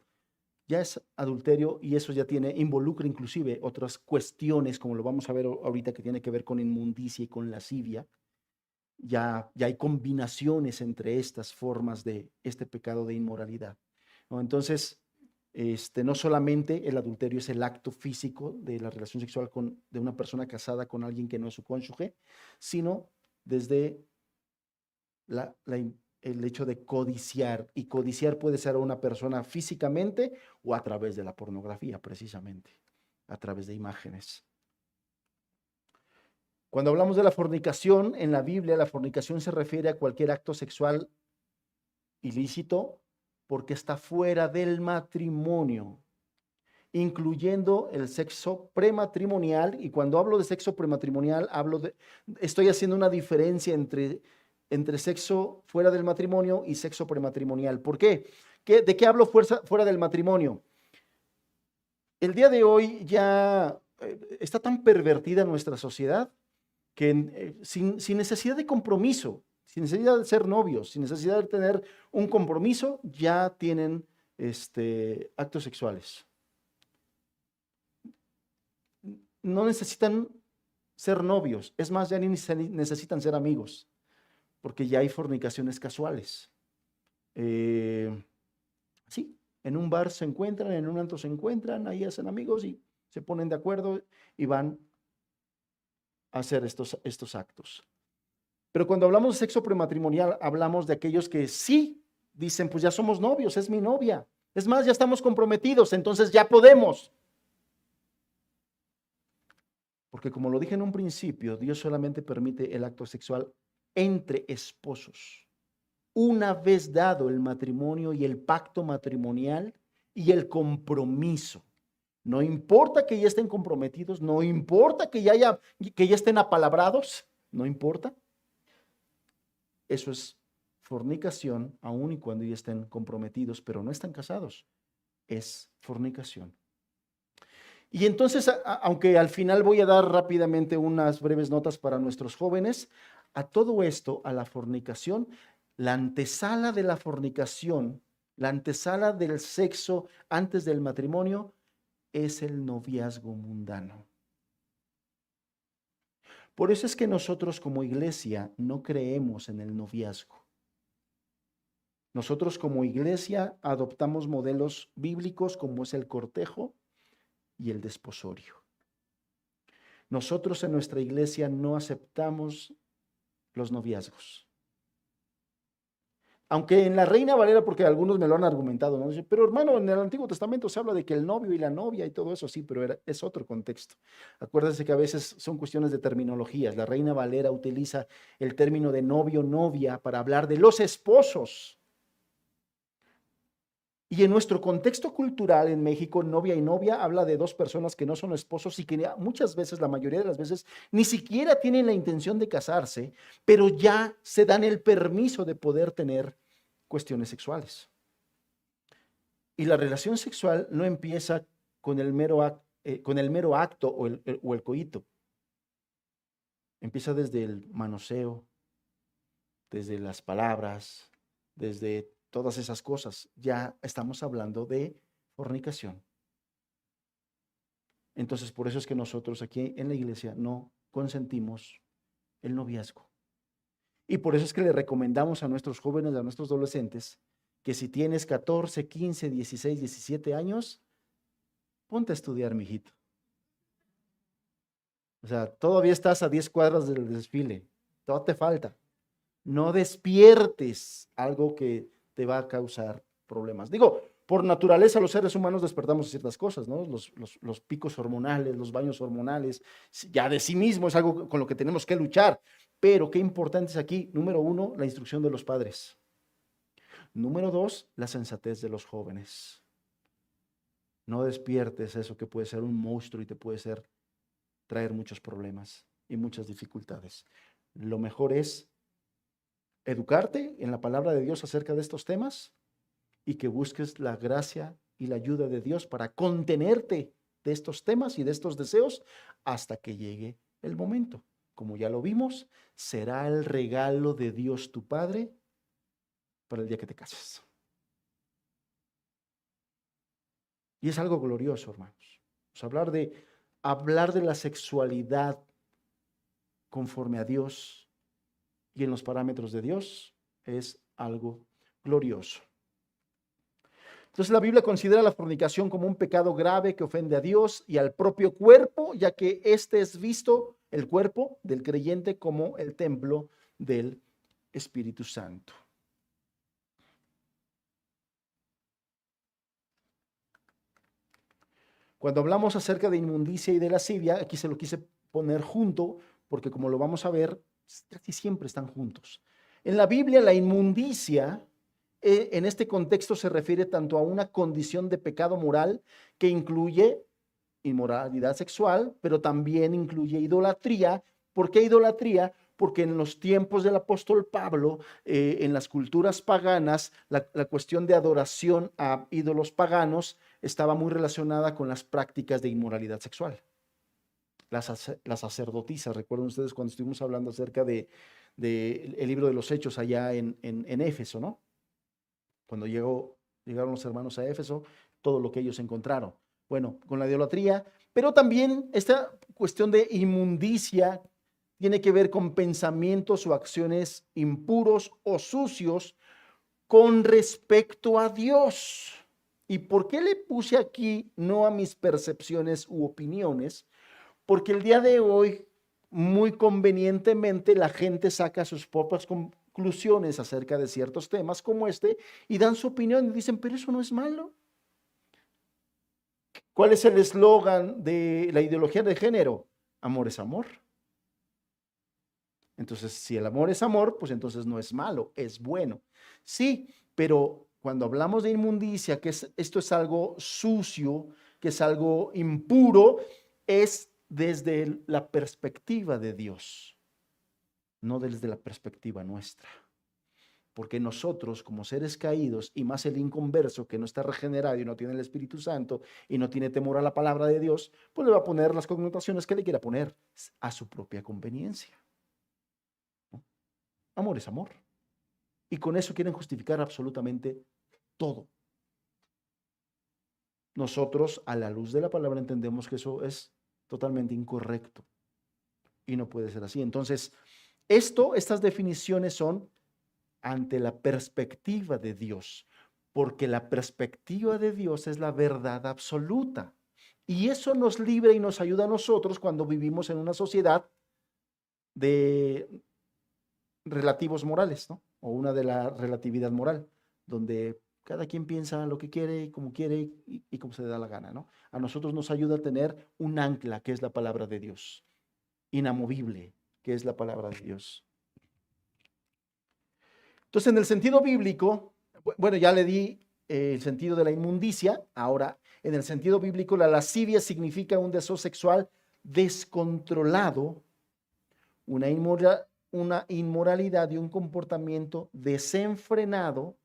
ya es adulterio y eso ya involucra inclusive otras cuestiones, como lo vamos a ver ahorita, que tiene que ver con inmundicia y con lascivia. Ya hay combinaciones entre estas formas de este pecado de inmoralidad, ¿no? Entonces, no solamente el adulterio es el acto físico de la relación sexual de una persona casada con alguien que no es su cónyuge, sino desde el hecho de codiciar. Y codiciar puede ser a una persona físicamente o a través de la pornografía, precisamente, a través de imágenes. Cuando hablamos de la fornicación, en la Biblia, la fornicación se refiere a cualquier acto sexual ilícito porque está fuera del matrimonio, incluyendo el sexo prematrimonial. Y cuando hablo de sexo prematrimonial, estoy haciendo una diferencia entre sexo fuera del matrimonio y sexo prematrimonial. ¿Por qué? ¿De qué hablo fuera del matrimonio? El día de hoy ya está tan pervertida nuestra sociedad que sin necesidad de compromiso, sin necesidad de ser novios, sin necesidad de tener un compromiso, ya tienen actos sexuales. No necesitan ser novios, es más, ya ni necesitan ser amigos, porque ya hay fornicaciones casuales. Sí, en un bar se encuentran, en un antro se encuentran, ahí hacen amigos y se ponen de acuerdo y van a hacer estos actos. Pero cuando hablamos de sexo prematrimonial, hablamos de aquellos que sí dicen, pues ya somos novios, es mi novia. Es más, ya estamos comprometidos, entonces ya podemos. Porque como lo dije en un principio, Dios solamente permite el acto sexual entre esposos. Una vez dado el matrimonio y el pacto matrimonial y el compromiso. No importa que ya estén comprometidos, no importa que ya estén apalabrados, no importa. Eso es fornicación, aun y cuando ya estén comprometidos, pero no están casados. Es fornicación. Y entonces, aunque al final voy a dar rápidamente unas breves notas para nuestros jóvenes, a todo esto, a la fornicación, la antesala de la fornicación, la antesala del sexo antes del matrimonio, es el noviazgo mundano. Por eso es que nosotros como iglesia no creemos en el noviazgo. Nosotros como iglesia adoptamos modelos bíblicos como es el cortejo y el desposorio. Nosotros en nuestra iglesia no aceptamos los noviazgos. Aunque en la Reina Valera, porque algunos me lo han argumentado, ¿no? Dice, pero hermano, en el Antiguo Testamento se habla de que el novio y la novia y todo eso, sí, pero es otro contexto. Acuérdense que a veces son cuestiones de terminologías. La Reina Valera utiliza el término de novio, novia para hablar de los esposos. Y en nuestro contexto cultural en México, novia y novia habla de dos personas que no son esposos y que muchas veces, la mayoría de las veces, ni siquiera tienen la intención de casarse, pero ya se dan el permiso de poder tener cuestiones sexuales. Y la relación sexual no empieza con el mero acto o el coito. Empieza desde el manoseo, desde las palabras, desde todas esas cosas. Ya estamos hablando de fornicación. Entonces, por eso es que nosotros aquí en la iglesia no consentimos el noviazgo. Y por eso es que le recomendamos a nuestros jóvenes, a nuestros adolescentes, que si tienes 14, 15, 16, 17 años, ponte a estudiar, mijito. O sea, todavía estás a 10 cuadras del desfile. Todo te falta. No despiertes algo que te va a causar problemas. Digo, por naturaleza los seres humanos despertamos ciertas cosas, ¿no? Los picos hormonales, los baños hormonales, ya de sí mismo es algo con lo que tenemos que luchar. Pero qué importante es aquí, número uno, la instrucción de los padres. Número dos, la sensatez de los jóvenes. No despiertes eso que puede ser un monstruo y te puede traer muchos problemas y muchas dificultades. Lo mejor es educarte en la palabra de Dios acerca de estos temas y que busques la gracia y la ayuda de Dios para contenerte de estos temas y de estos deseos hasta que llegue el momento. Como ya lo vimos, será el regalo de Dios tu Padre para el día que te cases. Y es algo glorioso, hermanos. Pues hablar de la sexualidad conforme a Dios y en los parámetros de Dios es algo glorioso. Entonces la Biblia considera la fornicación como un pecado grave que ofende a Dios y al propio cuerpo, ya que este es visto, el cuerpo del creyente, como el templo del Espíritu Santo. Cuando hablamos acerca de inmundicia y de lascivia, aquí se lo quise poner junto, porque como lo vamos a ver, casi siempre están juntos. En la Biblia, la inmundicia, en este contexto se refiere tanto a una condición de pecado moral que incluye inmoralidad sexual, pero también incluye idolatría. ¿Por qué idolatría? Porque en los tiempos del apóstol Pablo, en las culturas paganas, la cuestión de adoración a ídolos paganos estaba muy relacionada con las prácticas de inmoralidad sexual. Las sacerdotisas, recuerden ustedes cuando estuvimos hablando acerca de el libro de los Hechos allá en Éfeso, ¿no? Cuando llegaron los hermanos a Éfeso, todo lo que ellos encontraron. Bueno, con la idolatría, pero también esta cuestión de inmundicia tiene que ver con pensamientos o acciones impuros o sucios con respecto a Dios. ¿Y por qué le puse aquí no a mis percepciones u opiniones? Porque el día de hoy, muy convenientemente, la gente saca sus propias conclusiones acerca de ciertos temas como este y dan su opinión y dicen, pero eso no es malo. ¿Cuál es el eslogan de la ideología de género? Amor es amor. Entonces, si el amor es amor, pues entonces no es malo, es bueno. Sí, pero cuando hablamos de inmundicia, que esto es algo sucio, que es algo impuro, es desde la perspectiva de Dios, no desde la perspectiva nuestra. Porque nosotros, como seres caídos, y más el inconverso que no está regenerado y no tiene el Espíritu Santo y no tiene temor a la palabra de Dios, pues le va a poner las connotaciones que le quiera poner a su propia conveniencia. ¿No? Amor es amor. Y con eso quieren justificar absolutamente todo. Nosotros, a la luz de la palabra, entendemos que eso es totalmente incorrecto y no puede ser así. Entonces, estas definiciones son ante la perspectiva de Dios, porque la perspectiva de Dios es la verdad absoluta. Y eso nos libra y nos ayuda a nosotros cuando vivimos en una sociedad de relativos morales, ¿no? o una de la relatividad moral, donde cada quien piensa lo que quiere y como se le da la gana, ¿no? A nosotros nos ayuda a tener un ancla, que es la palabra de Dios, inamovible, que es la palabra de Dios. Entonces, en el sentido bíblico, bueno, ya le di el sentido de la inmundicia. Ahora, en el sentido bíblico, la lascivia significa un deseo sexual descontrolado, una inmoralidad y un comportamiento desenfrenado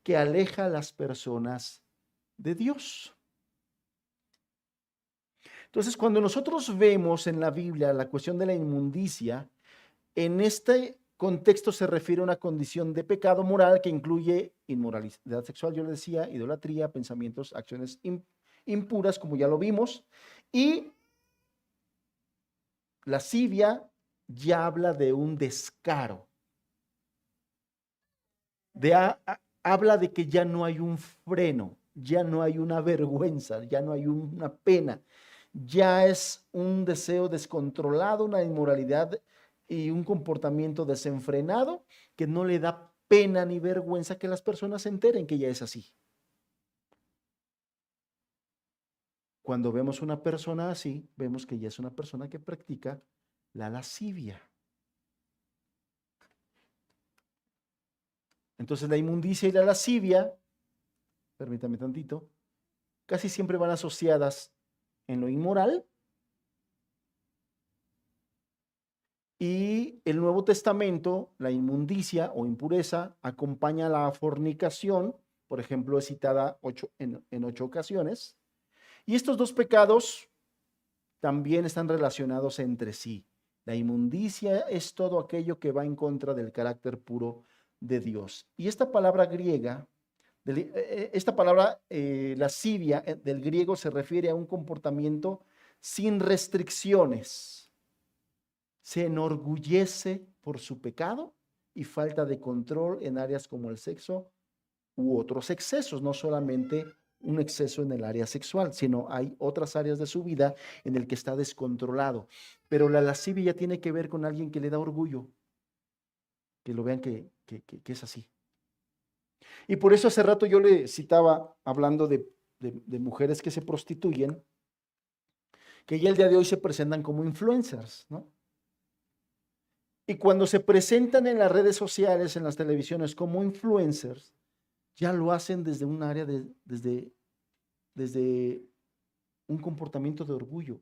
que aleja a las personas de Dios. Entonces, cuando nosotros vemos en la Biblia la cuestión de la inmundicia, en este contexto se refiere a una condición de pecado moral que incluye inmoralidad sexual, yo le decía, idolatría, pensamientos, acciones impuras, como ya lo vimos, y lascivia ya habla de un descaro, habla de que ya no hay un freno, ya no hay una vergüenza, ya no hay una pena, ya es un deseo descontrolado, una inmoralidad y un comportamiento desenfrenado que no le da pena ni vergüenza que las personas se enteren que ya es así. Cuando vemos una persona así, vemos que ya es una persona que practica la lascivia. Entonces la inmundicia y la lascivia, permítame tantito, casi siempre van asociadas en lo inmoral. Y el Nuevo Testamento, la inmundicia o impureza, acompaña a la fornicación, por ejemplo, es citada en 8 ocasiones. Y estos dos pecados también están relacionados entre sí. La inmundicia es todo aquello que va en contra del carácter puro de Dios. Y esta palabra griega, lascivia, del griego se refiere a un comportamiento sin restricciones. Se enorgullece por su pecado y falta de control en áreas como el sexo u otros excesos, no solamente un exceso en el área sexual, sino hay otras áreas de su vida en el que está descontrolado. Pero la lascivia ya tiene que ver con alguien que le da orgullo, que lo vean que es así. Y por eso hace rato yo le citaba, hablando de mujeres que se prostituyen, que ya el día de hoy se presentan como influencers, ¿no? Y cuando se presentan en las redes sociales, en las televisiones como influencers, ya lo hacen desde un área desde un comportamiento de orgullo.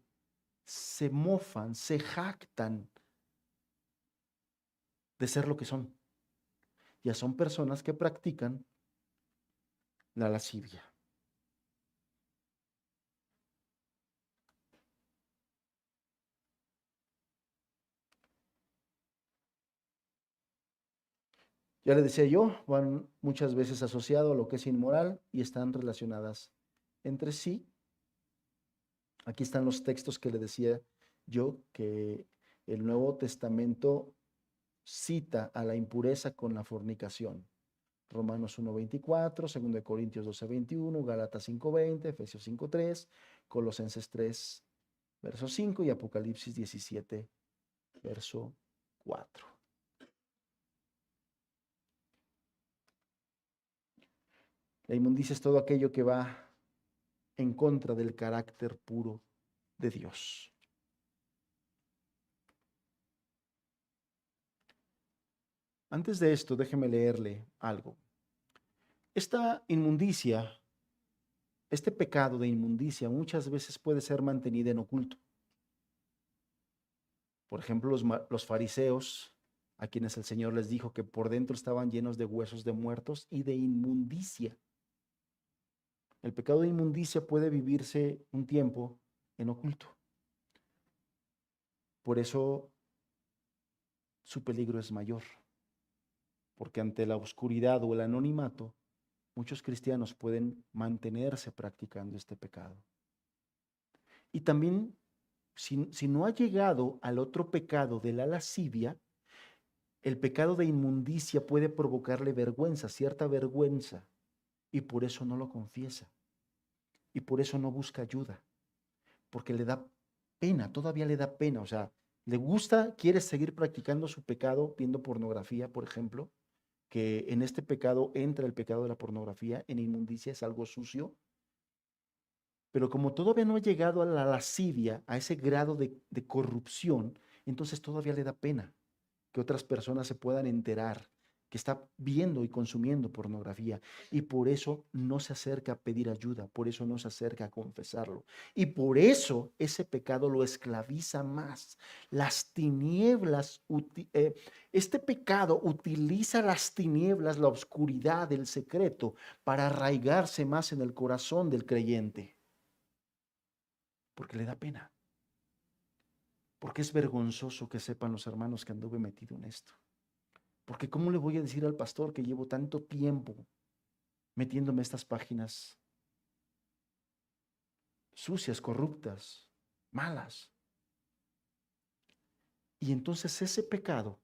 Se mofan, se jactan de ser lo que son. Ya son personas que practican la lascivia. Ya le decía yo, van muchas veces asociados a lo que es inmoral y están relacionadas entre sí. Aquí están los textos que le decía yo, que el Nuevo Testamento cita a la impureza con la fornicación. Romanos 1:24, 2 Corintios 12:21, Gálatas 5:20, Efesios 5:3, Colosenses 3, verso 5 y Apocalipsis 17, verso 4. La inmundicia es todo aquello que va en contra del carácter puro de Dios. Antes de esto, déjeme leerle algo. Esta inmundicia, este pecado de inmundicia muchas veces puede ser mantenida en oculto. Por ejemplo, los fariseos, a quienes el Señor les dijo que por dentro estaban llenos de huesos de muertos y de inmundicia. El pecado de inmundicia puede vivirse un tiempo en oculto. Por eso su peligro es mayor, porque ante la oscuridad o el anonimato, muchos cristianos pueden mantenerse practicando este pecado. Y también, si no ha llegado al otro pecado de la lascivia, el pecado de inmundicia puede provocarle vergüenza, cierta vergüenza, y por eso no lo confiesa. Y por eso no busca ayuda, porque le da pena, todavía le da pena. O sea, le gusta, quiere seguir practicando su pecado, viendo pornografía, por ejemplo, que en este pecado entra el pecado de la pornografía, en inmundicia, es algo sucio. Pero como todavía no ha llegado a la lascivia, a ese grado de corrupción, entonces todavía le da pena que otras personas se puedan enterar que está viendo y consumiendo pornografía, y por eso no se acerca a pedir ayuda, por eso no se acerca a confesarlo, y por eso ese pecado lo esclaviza más. Las tinieblas, este pecado utiliza las tinieblas, la oscuridad, el secreto, para arraigarse más en el corazón del creyente, porque le da pena, porque es vergonzoso que sepan los hermanos que anduve metido en esto. Porque ¿cómo le voy a decir al pastor que llevo tanto tiempo metiéndome estas páginas sucias, corruptas, malas? Y entonces ese pecado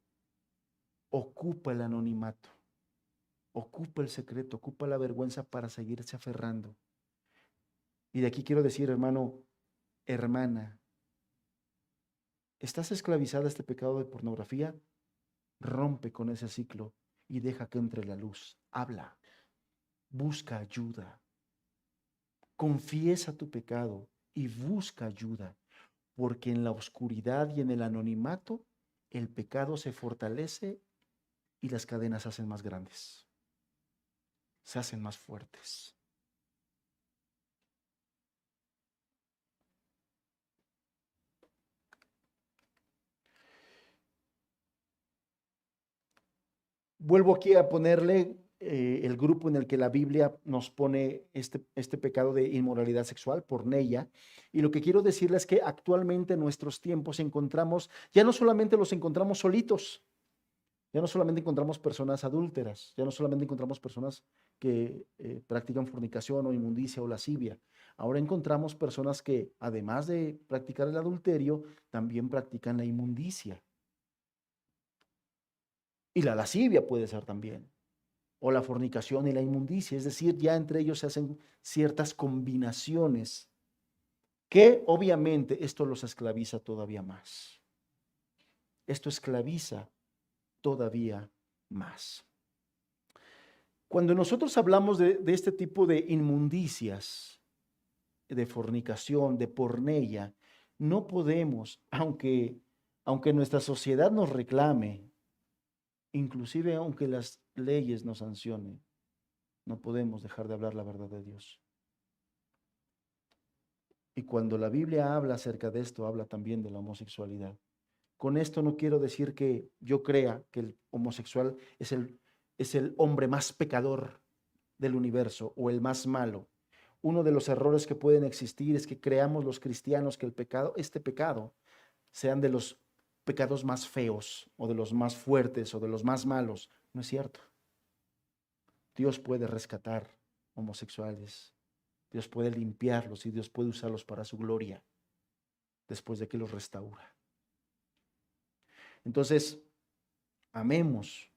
ocupa el anonimato, ocupa el secreto, ocupa la vergüenza para seguirse aferrando. Y de aquí quiero decir, hermano, hermana, ¿estás esclavizada a este pecado de pornografía? Rompe con ese ciclo y deja que entre la luz. Habla, busca ayuda, confiesa tu pecado y busca ayuda, porque en la oscuridad y en el anonimato el pecado se fortalece y las cadenas se hacen más grandes, se hacen más fuertes. Vuelvo aquí a ponerle el grupo en el que la Biblia nos pone este pecado de inmoralidad sexual, porneia, y lo que quiero decirles es que actualmente en nuestros tiempos encontramos, ya no solamente los encontramos solitos, ya no solamente encontramos personas adúlteras, ya no solamente encontramos personas que practican fornicación o inmundicia o lascivia, ahora encontramos personas que además de practicar el adulterio, también practican la inmundicia. Y la lascivia puede ser también, o la fornicación y la inmundicia, es decir, ya entre ellos se hacen ciertas combinaciones que obviamente esto los esclaviza todavía más. Esto esclaviza todavía más. Cuando nosotros hablamos de este tipo de inmundicias, de fornicación, de porneia, no podemos, aunque nuestra sociedad nos reclame, inclusive aunque las leyes nos sancionen, no podemos dejar de hablar la verdad de Dios. Y cuando la Biblia habla acerca de esto, habla también de la homosexualidad. Con esto no quiero decir que yo crea que el homosexual es el hombre más pecador del universo o el más malo. Uno de los errores que pueden existir es que creamos los cristianos que este pecado, sean de los pecados más feos o de los más fuertes o de los más malos. No es cierto. Dios puede rescatar homosexuales. Dios puede limpiarlos y Dios puede usarlos para su gloria después de que los restaura. Entonces, amemos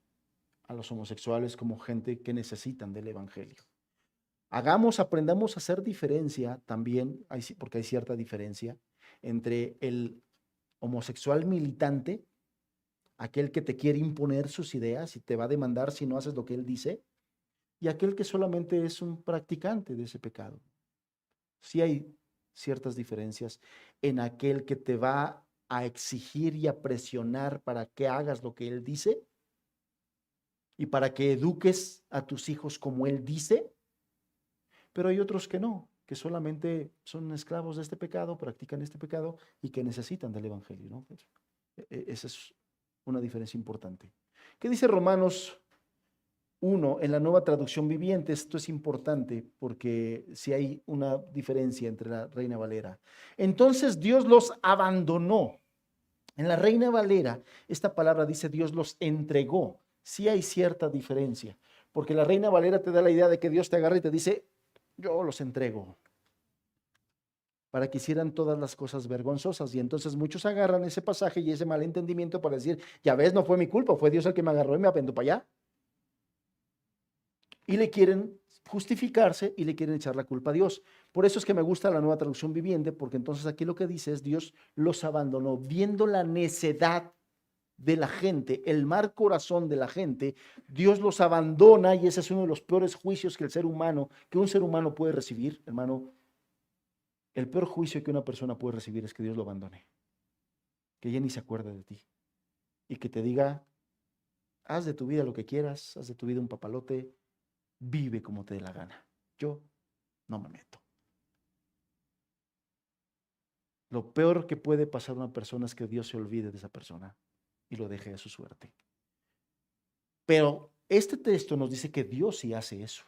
a los homosexuales como gente que necesitan del evangelio. Aprendamos a hacer diferencia también, porque hay cierta diferencia entre el homosexual militante, aquel que te quiere imponer sus ideas y te va a demandar si no haces lo que él dice, y aquel que solamente es un practicante de ese pecado. Sí hay ciertas diferencias en aquel que te va a exigir y a presionar para que hagas lo que él dice y para que eduques a tus hijos como él dice, pero hay otros que no, que solamente son esclavos de este pecado, practican este pecado y que necesitan del evangelio, ¿no? Esa es una diferencia importante. ¿Qué dice Romanos 1 en la Nueva Traducción Viviente? Esto es importante porque si hay una diferencia entre la Reina Valera. Entonces Dios los abandonó. En la Reina Valera, esta palabra dice Dios los entregó. Sí hay cierta diferencia, porque la Reina Valera te da la idea de que Dios te agarra y te dice, yo los entrego, para que hicieran todas las cosas vergonzosas. Y entonces muchos agarran ese pasaje y ese malentendimiento para decir, ya ves, no fue mi culpa, fue Dios el que me agarró y me aventó para allá. Y le quieren justificarse y le quieren echar la culpa a Dios. Por eso es que me gusta la Nueva Traducción Viviente, porque entonces aquí lo que dice es Dios los abandonó, viendo la necedad de la gente, el mal corazón de la gente, Dios los abandona, y ese es uno de los peores juicios que un ser humano puede recibir, hermano. El peor juicio que una persona puede recibir es que Dios lo abandone, que ya ni se acuerde de ti y que te diga: haz de tu vida lo que quieras, haz de tu vida un papalote, vive como te dé la gana. Yo no me meto. Lo peor que puede pasar a una persona es que Dios se olvide de esa persona y lo deje a su suerte. Pero este texto nos dice que Dios sí hace eso.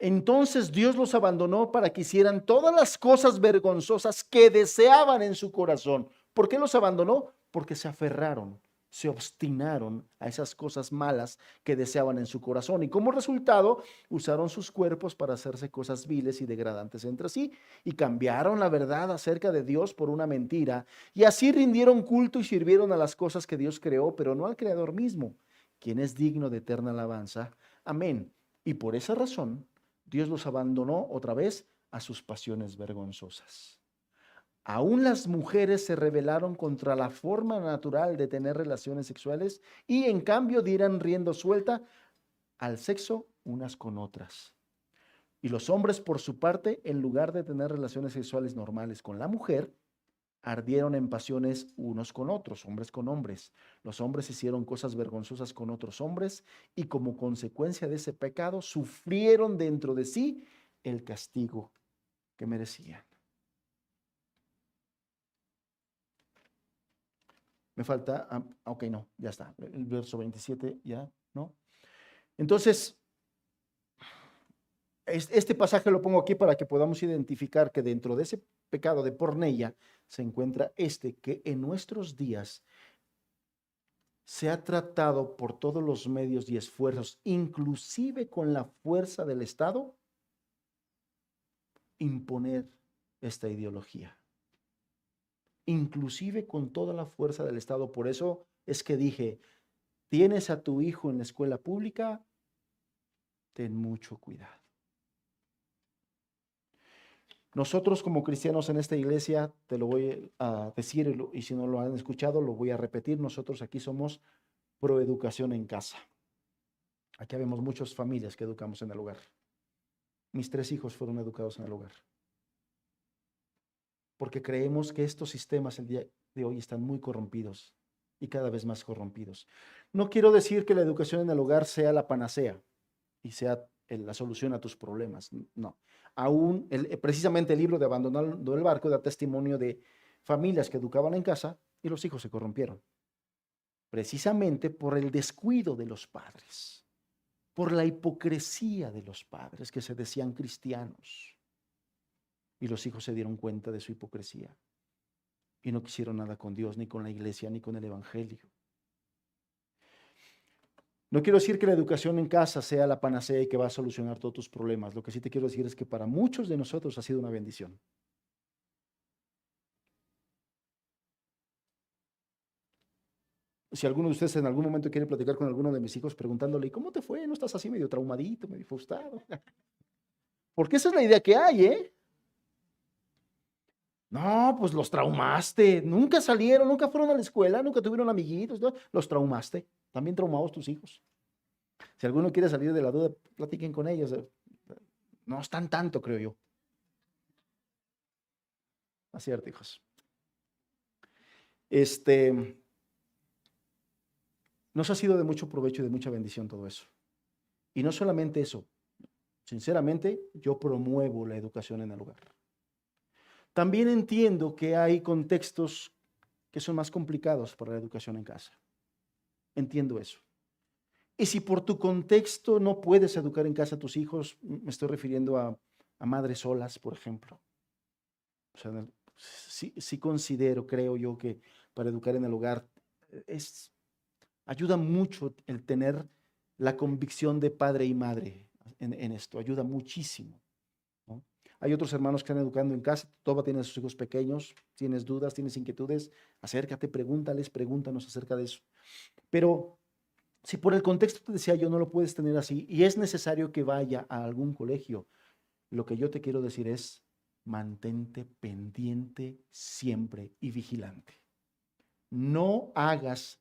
Entonces Dios los abandonó para que hicieran todas las cosas vergonzosas que deseaban en su corazón. ¿Por qué los abandonó? Porque se aferraron, se obstinaron a esas cosas malas que deseaban en su corazón. Y como resultado, usaron sus cuerpos para hacerse cosas viles y degradantes entre sí. Y cambiaron la verdad acerca de Dios por una mentira. Y así rindieron culto y sirvieron a las cosas que Dios creó, pero no al Creador mismo, quien es digno de eterna alabanza. Amén. Y por esa razón, Dios los abandonó otra vez a sus pasiones vergonzosas. Aún las mujeres se rebelaron contra la forma natural de tener relaciones sexuales y en cambio dieron rienda suelta al sexo unas con otras. Y los hombres, por su parte, en lugar de tener relaciones sexuales normales con la mujer, ardieron en pasiones unos con otros, hombres con hombres. Los hombres hicieron cosas vergonzosas con otros hombres y como consecuencia de ese pecado sufrieron dentro de sí el castigo que merecían. Me falta, ok, no, ya está. El verso 27, ya, ¿no? Entonces, este pasaje lo pongo aquí para que podamos identificar que dentro de ese pecado de porneia se encuentra que en nuestros días se ha tratado por todos los medios y esfuerzos, inclusive con la fuerza del Estado, imponer esta ideología. Inclusive con toda la fuerza del Estado. Por eso es que dije, tienes a tu hijo en la escuela pública, ten mucho cuidado. Nosotros como cristianos en esta iglesia, te lo voy a decir, y si no lo han escuchado, lo voy a repetir, nosotros aquí somos pro educación en casa. Aquí vemos muchas familias que educamos en el hogar. Mis 3 hijos fueron educados en el hogar. Porque creemos que estos sistemas el día de hoy están muy corrompidos y cada vez más corrompidos. No quiero decir que la educación en el hogar sea la panacea y sea la solución a tus problemas, no. Aún, precisamente el libro de Abandonando el Barco da testimonio de familias que educaban en casa y los hijos se corrompieron. Precisamente por el descuido de los padres, por la hipocresía de los padres que se decían cristianos. Y los hijos se dieron cuenta de su hipocresía y no quisieron nada con Dios, ni con la iglesia, ni con el evangelio. No quiero decir que la educación en casa sea la panacea y que va a solucionar todos tus problemas. Lo que sí te quiero decir es que para muchos de nosotros ha sido una bendición. Si alguno de ustedes en algún momento quiere platicar con alguno de mis hijos preguntándole, ¿cómo te fue? ¿No estás así medio traumadito, medio frustrado? Porque esa es la idea que hay, ¿eh? No, pues los traumaste. Nunca salieron, nunca fueron a la escuela, nunca tuvieron amiguitos, ¿no? Los traumaste. También traumados tus hijos. Si alguno quiere salir de la duda, platiquen con ellos. No están tanto, creo yo. Es cierto, hijos. Nos ha sido de mucho provecho y de mucha bendición todo eso. Y no solamente eso, sinceramente, yo promuevo la educación en el hogar. También entiendo que hay contextos que son más complicados para la educación en casa. Entiendo eso. Y si por tu contexto no puedes educar en casa a tus hijos, me estoy refiriendo a madres solas, por ejemplo. O sea, sí considero, creo yo, que para educar en el hogar ayuda mucho el tener la convicción de padre y madre en esto, ayuda muchísimo, ¿no? Hay otros hermanos que están educando en casa, todavía tienen a sus hijos pequeños, tienes dudas, tienes inquietudes, acércate, pregúntanos acerca de eso. Pero si por el contexto te decía yo no lo puedes tener así y es necesario que vaya a algún colegio, lo que yo te quiero decir es mantente pendiente siempre y vigilante. no hagas,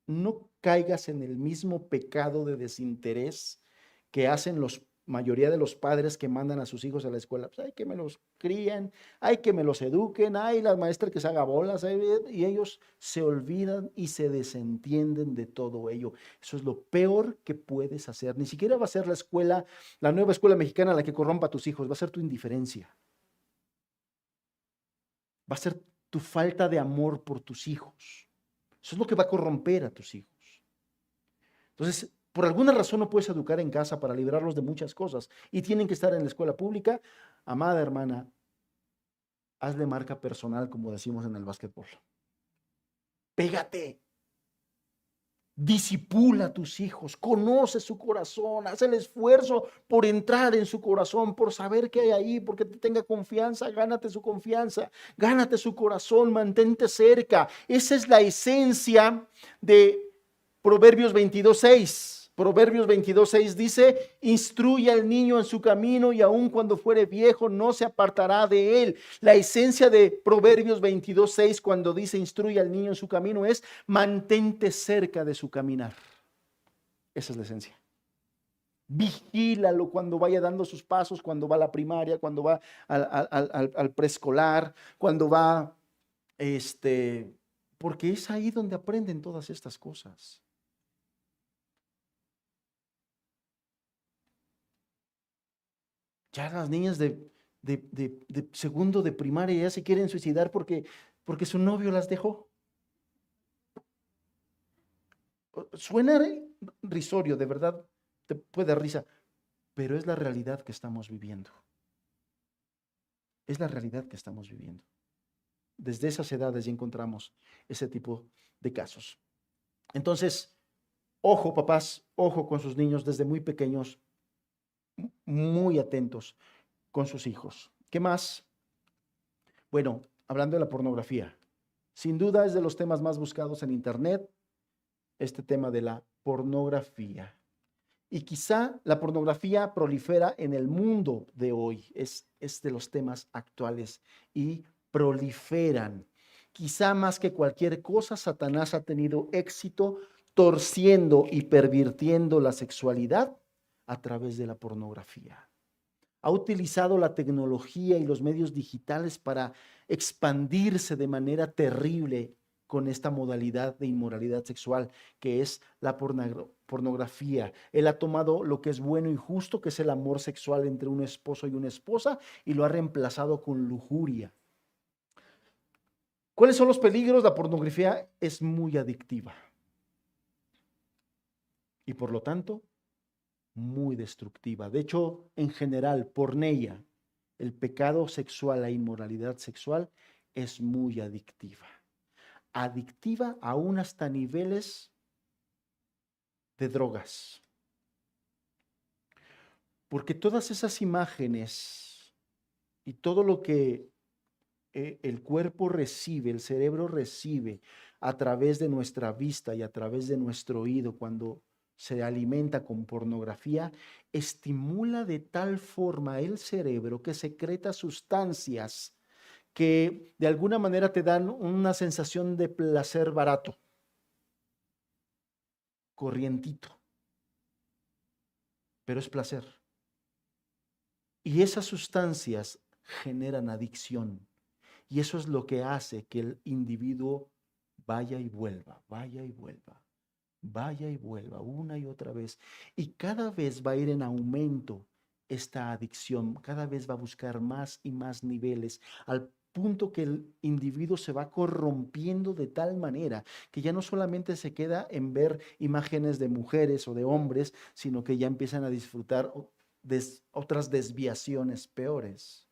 no caigas en el mismo pecado de desinterés que hacen los mayoría de los padres que mandan a sus hijos a la escuela. Pues hay que me los críen, hay que me los eduquen, hay la maestra que se haga bolas, y ellos se olvidan y se desentienden de todo ello. Eso es lo peor que puedes hacer. Ni siquiera va a ser la escuela, la nueva escuela mexicana la que corrompa a tus hijos, va a ser tu indiferencia. Va a ser tu falta de amor por tus hijos. Eso es lo que va a corromper a tus hijos. Entonces, por alguna razón no puedes educar en casa para librarlos de muchas cosas y tienen que estar en la escuela pública. Amada hermana, hazle marca personal, como decimos en el básquetbol. Pégate. Disipula a tus hijos, conoce su corazón, haz el esfuerzo por entrar en su corazón, por saber qué hay ahí, porque te tenga confianza, gánate su confianza, gánate su corazón, mantente cerca. Esa es la esencia de Proverbios 22:6. Proverbios 22:6 dice: instruye al niño en su camino y aun cuando fuere viejo no se apartará de él. La esencia de Proverbios 22:6 cuando dice instruye al niño en su camino es mantente cerca de su caminar. Esa es la esencia. Vigílalo cuando vaya dando sus pasos, cuando va a la primaria, cuando va al preescolar, cuando va, porque es ahí donde aprenden todas estas cosas. Ya las niñas de segundo de primaria ya se quieren suicidar porque su novio las dejó. Suena risorio, de verdad, te puede dar risa, pero es la realidad que estamos viviendo. Es la realidad que estamos viviendo. Desde esas edades ya encontramos ese tipo de casos. Entonces, ojo papás, ojo con sus niños desde muy pequeños, muy atentos con sus hijos. ¿Qué más? Bueno, hablando de la pornografía, sin duda es de los temas más buscados en Internet, este tema de la pornografía. Y quizá la pornografía prolifera en el mundo de hoy, es de los temas actuales y proliferan. Quizá más que cualquier cosa, Satanás ha tenido éxito torciendo y pervirtiendo la sexualidad a través de la pornografía. Ha utilizado la tecnología y los medios digitales para expandirse de manera terrible con esta modalidad de inmoralidad sexual que es la pornografía. Él ha tomado lo que es bueno y justo, que es el amor sexual entre un esposo y una esposa, y lo ha reemplazado con lujuria. ¿Cuáles son los peligros? La pornografía es muy adictiva y por lo tanto muy destructiva. De hecho, en general, porneia, el pecado sexual, la inmoralidad sexual, es muy adictiva. Adictiva aún hasta niveles de drogas. Porque todas esas imágenes y todo lo que el cuerpo recibe, el cerebro recibe a través de nuestra vista y a través de nuestro oído cuando se alimenta con pornografía, estimula de tal forma el cerebro que secreta sustancias que de alguna manera te dan una sensación de placer barato, corrientito, pero es placer. Y esas sustancias generan adicción. Y eso es lo que hace que el individuo vaya y vuelva, vaya y vuelva, vaya y vuelva una y otra vez. Y cada vez va a ir en aumento esta adicción, cada vez va a buscar más y más niveles, al punto que el individuo se va corrompiendo de tal manera que ya no solamente se queda en ver imágenes de mujeres o de hombres, sino que ya empiezan a disfrutar otras desviaciones peores,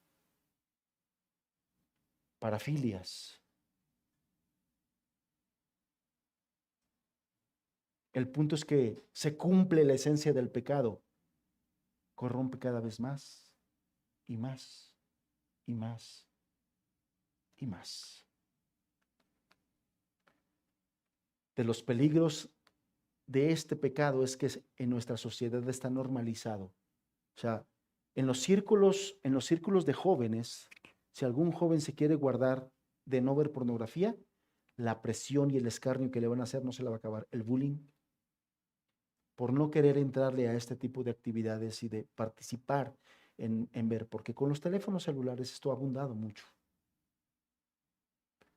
parafilias. El punto es que se cumple la esencia del pecado, corrompe cada vez más y más y más y más. De los peligros de este pecado es que en nuestra sociedad está normalizado. O sea, en los círculos de jóvenes, si algún joven se quiere guardar de no ver pornografía, la presión y el escarnio que le van a hacer no se la va a acabar. El bullying, por no querer entrarle a este tipo de actividades y de participar en ver, porque con los teléfonos celulares esto ha abundado mucho.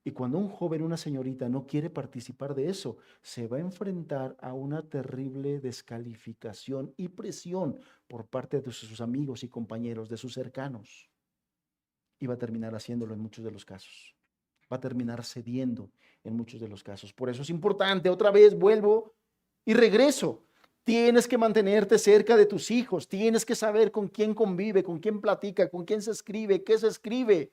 Y cuando un joven, una señorita no quiere participar de eso, se va a enfrentar a una terrible descalificación y presión por parte de sus amigos y compañeros, de sus cercanos. Y va a terminar haciéndolo en muchos de los casos. Va a terminar cediendo en muchos de los casos. Por eso es importante, otra vez vuelvo y regreso. Tienes que mantenerte cerca de tus hijos, tienes que saber con quién convive, con quién platica, con quién se escribe, qué se escribe.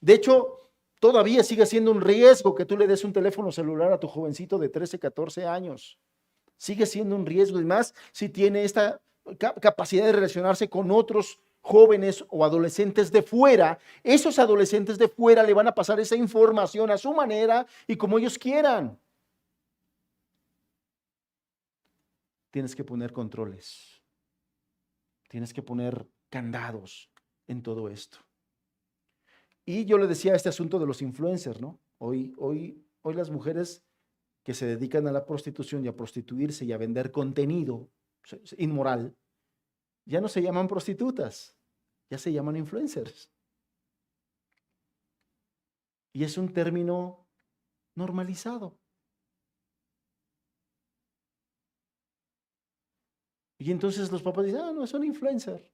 De hecho, todavía sigue siendo un riesgo que tú le des un teléfono celular a tu jovencito de 13, 14 años. Sigue siendo un riesgo, y más si tiene esta capacidad de relacionarse con otros jóvenes o adolescentes de fuera. Esos adolescentes de fuera le van a pasar esa información a su manera y como ellos quieran. Tienes que poner controles. Tienes que poner candados en todo esto. Y yo le decía este asunto de los influencers, ¿no? Hoy las mujeres que se dedican a la prostitución y a prostituirse y a vender contenido inmoral, ya no se llaman prostitutas, ya se llaman influencers. Y es un término normalizado. Y entonces los papás dicen, no, es un influencer.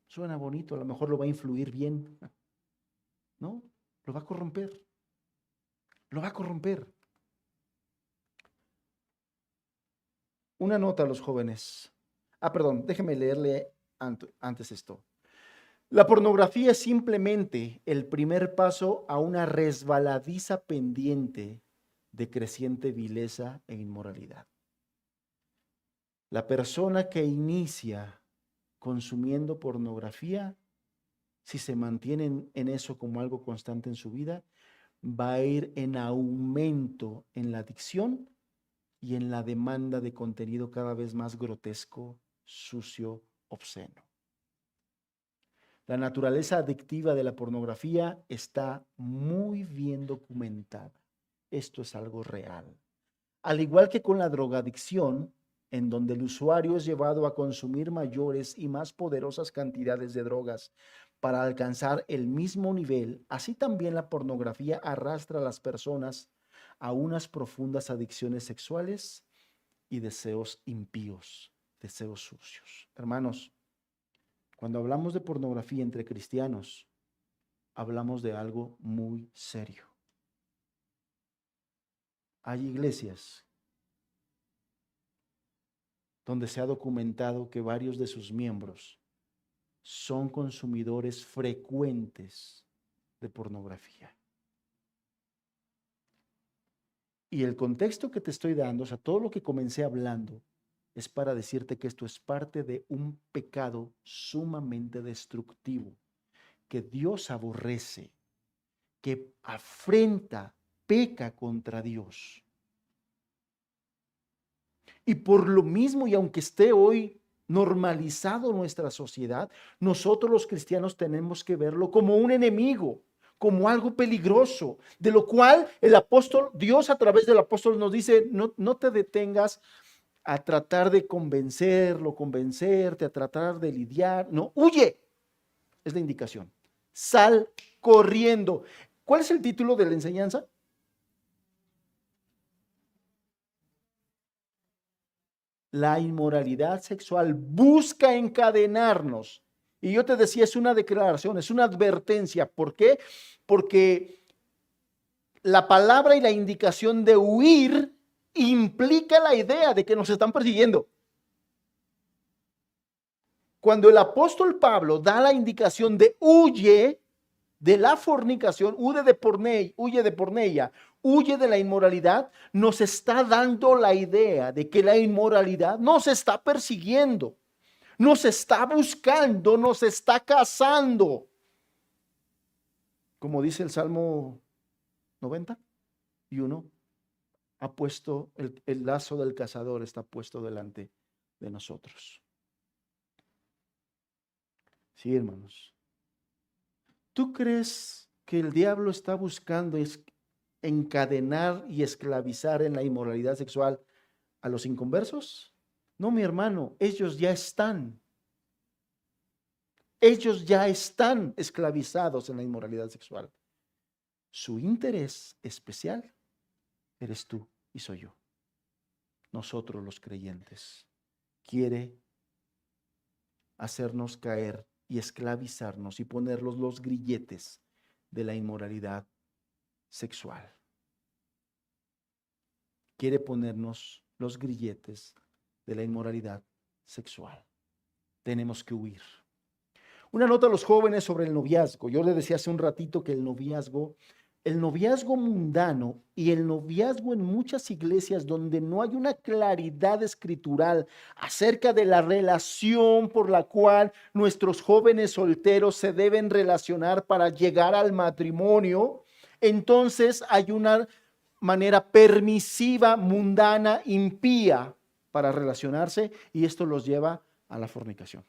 Suena bonito, a lo mejor lo va a influir bien. No, lo va a corromper. Lo va a corromper. Una nota a los jóvenes. Perdón, déjeme leerle antes esto. La pornografía es simplemente el primer paso a una resbaladiza pendiente de creciente vileza e inmoralidad. La persona que inicia consumiendo pornografía, si se mantiene en eso como algo constante en su vida, va a ir en aumento en la adicción y en la demanda de contenido cada vez más grotesco, sucio, obsceno. La naturaleza adictiva de la pornografía está muy bien documentada. Esto es algo real. Al igual que con la drogadicción, en donde el usuario es llevado a consumir mayores y más poderosas cantidades de drogas para alcanzar el mismo nivel, así también la pornografía arrastra a las personas a unas profundas adicciones sexuales y deseos impíos, deseos sucios. Hermanos, cuando hablamos de pornografía entre cristianos, hablamos de algo muy serio. Hay iglesias donde se ha documentado que varios de sus miembros son consumidores frecuentes de pornografía. Y el contexto que te estoy dando, o sea, todo lo que comencé hablando, es para decirte que esto es parte de un pecado sumamente destructivo, que Dios aborrece, que afrenta, peca contra Dios. Y por lo mismo, y aunque esté hoy normalizado nuestra sociedad, nosotros los cristianos tenemos que verlo como un enemigo, como algo peligroso, de lo cual el apóstol, Dios a través del apóstol nos dice, no te detengas a tratar de convencerte, a tratar de lidiar, no, huye, es la indicación, sal corriendo. ¿Cuál es el título de la enseñanza? La inmoralidad sexual busca encadenarnos. Y yo te decía, es una declaración, es una advertencia. ¿Por qué? Porque la palabra y la indicación de huir implica la idea de que nos están persiguiendo. Cuando el apóstol Pablo da la indicación de huye de la fornicación, huye de porneia, huye de la inmoralidad, nos está dando la idea de que la inmoralidad nos está persiguiendo, nos está buscando, nos está cazando. Como dice el Salmo 91, ha puesto el lazo del cazador, está puesto delante de nosotros. Sí, hermanos. ¿Tú crees que el diablo está buscando es encadenar y esclavizar en la inmoralidad sexual a los inconversos? No, mi hermano, ellos ya están esclavizados en la inmoralidad sexual. Su interés especial eres tú y soy yo. Nosotros los creyentes. Quiere hacernos caer y esclavizarnos y ponerlos los grilletes de la inmoralidad sexual. Quiere ponernos los grilletes de la inmoralidad sexual. Tenemos que huir. Una nota a los jóvenes sobre el noviazgo. Yo le decía hace un ratito que el noviazgo mundano y el noviazgo en muchas iglesias donde no hay una claridad escritural acerca de la relación por la cual nuestros jóvenes solteros se deben relacionar para llegar al matrimonio, entonces hay una manera permisiva, mundana, impía para relacionarse, y esto los lleva a la fornicación.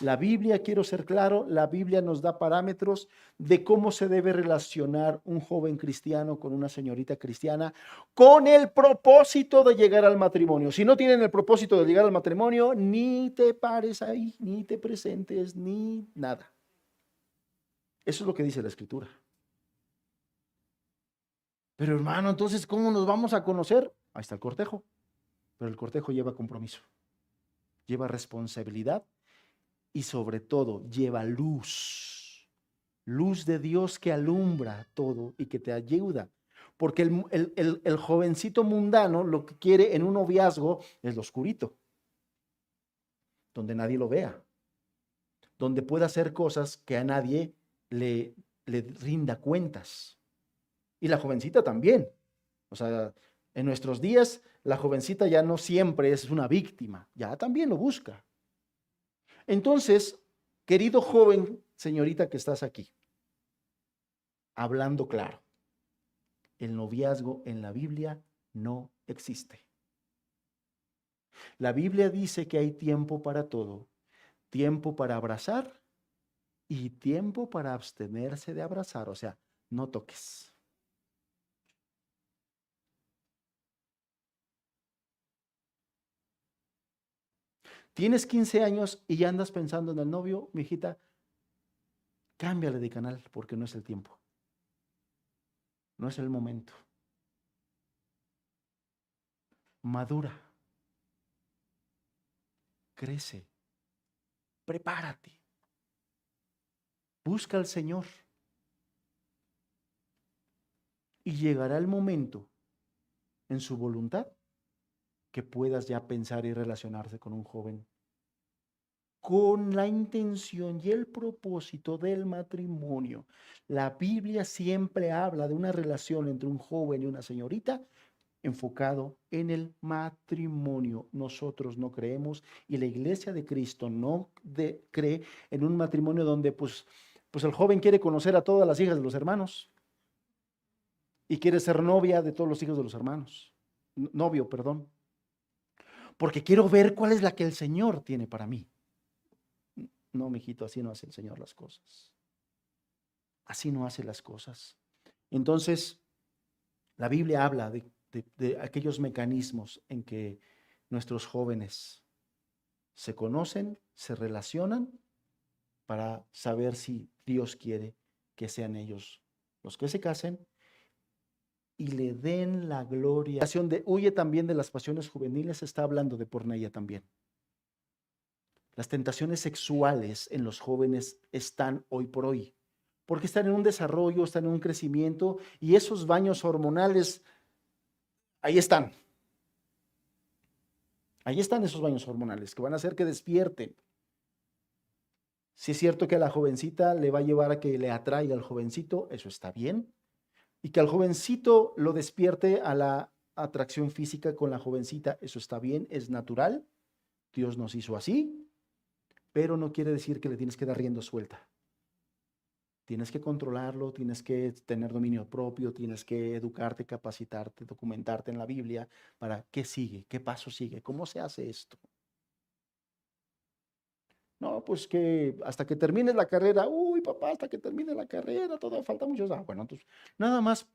La Biblia, quiero ser claro, la Biblia nos da parámetros de cómo se debe relacionar un joven cristiano con una señorita cristiana con el propósito de llegar al matrimonio. Si no tienen el propósito de llegar al matrimonio, ni te pares ahí, ni te presentes, ni nada. Eso es lo que dice la Escritura. Pero hermano, entonces, ¿cómo nos vamos a conocer? Ahí está el cortejo. Pero el cortejo lleva compromiso, lleva responsabilidad y sobre todo lleva luz. Luz de Dios que alumbra todo y que te ayuda. Porque el jovencito mundano lo que quiere en un noviazgo es lo oscurito, donde nadie lo vea, donde pueda hacer cosas que a nadie le rinda cuentas. Y la jovencita también. O sea, en nuestros días, la jovencita ya no siempre es una víctima, ya también lo busca. Entonces, querido joven, señorita que estás aquí, hablando claro, el noviazgo en la Biblia no existe. La Biblia dice que hay tiempo para todo, tiempo para abrazar y tiempo para abstenerse de abrazar, o sea, no toques. Tienes 15 años y ya andas pensando en el novio, mi hijita, cámbiale de canal porque no es el tiempo, no es el momento. Madura, crece, prepárate, busca al Señor y llegará el momento en su voluntad que puedas ya pensar y relacionarse con un joven con la intención y el propósito del matrimonio. La Biblia siempre habla de una relación entre un joven y una señorita enfocado en el matrimonio. Nosotros no creemos y la Iglesia de Cristo no cree en un matrimonio donde pues el joven quiere conocer a todas las hijas de los hermanos y quiere ser novia de todos los hijos de los hermanos. Novio, perdón. Porque quiero ver cuál es la que el Señor tiene para mí. No, mijito, así no hace el Señor las cosas. Así no hace las cosas. Entonces, la Biblia habla de aquellos mecanismos en que nuestros jóvenes se conocen, se relacionan para saber si Dios quiere que sean ellos los que se casen y le den la gloria. Huye también de las pasiones juveniles, está hablando de pornea también. Las tentaciones sexuales en los jóvenes están hoy por hoy, porque están en un desarrollo, están en un crecimiento y esos baños hormonales, ahí están. Ahí están esos baños hormonales que van a hacer que despierten. Si es cierto que a la jovencita le va a llevar a que le atraiga al jovencito, eso está bien. Y que al jovencito lo despierte a la atracción física con la jovencita, eso está bien, es natural. Dios nos hizo así, pero no quiere decir que le tienes que dar rienda suelta. Tienes que controlarlo, tienes que tener dominio propio, tienes que educarte, capacitarte, documentarte en la Biblia para qué sigue, qué paso sigue, cómo se hace esto. No, pues que hasta que termines la carrera, uy, papá, hasta que termine la carrera, todavía falta mucho. Bueno, entonces, nada más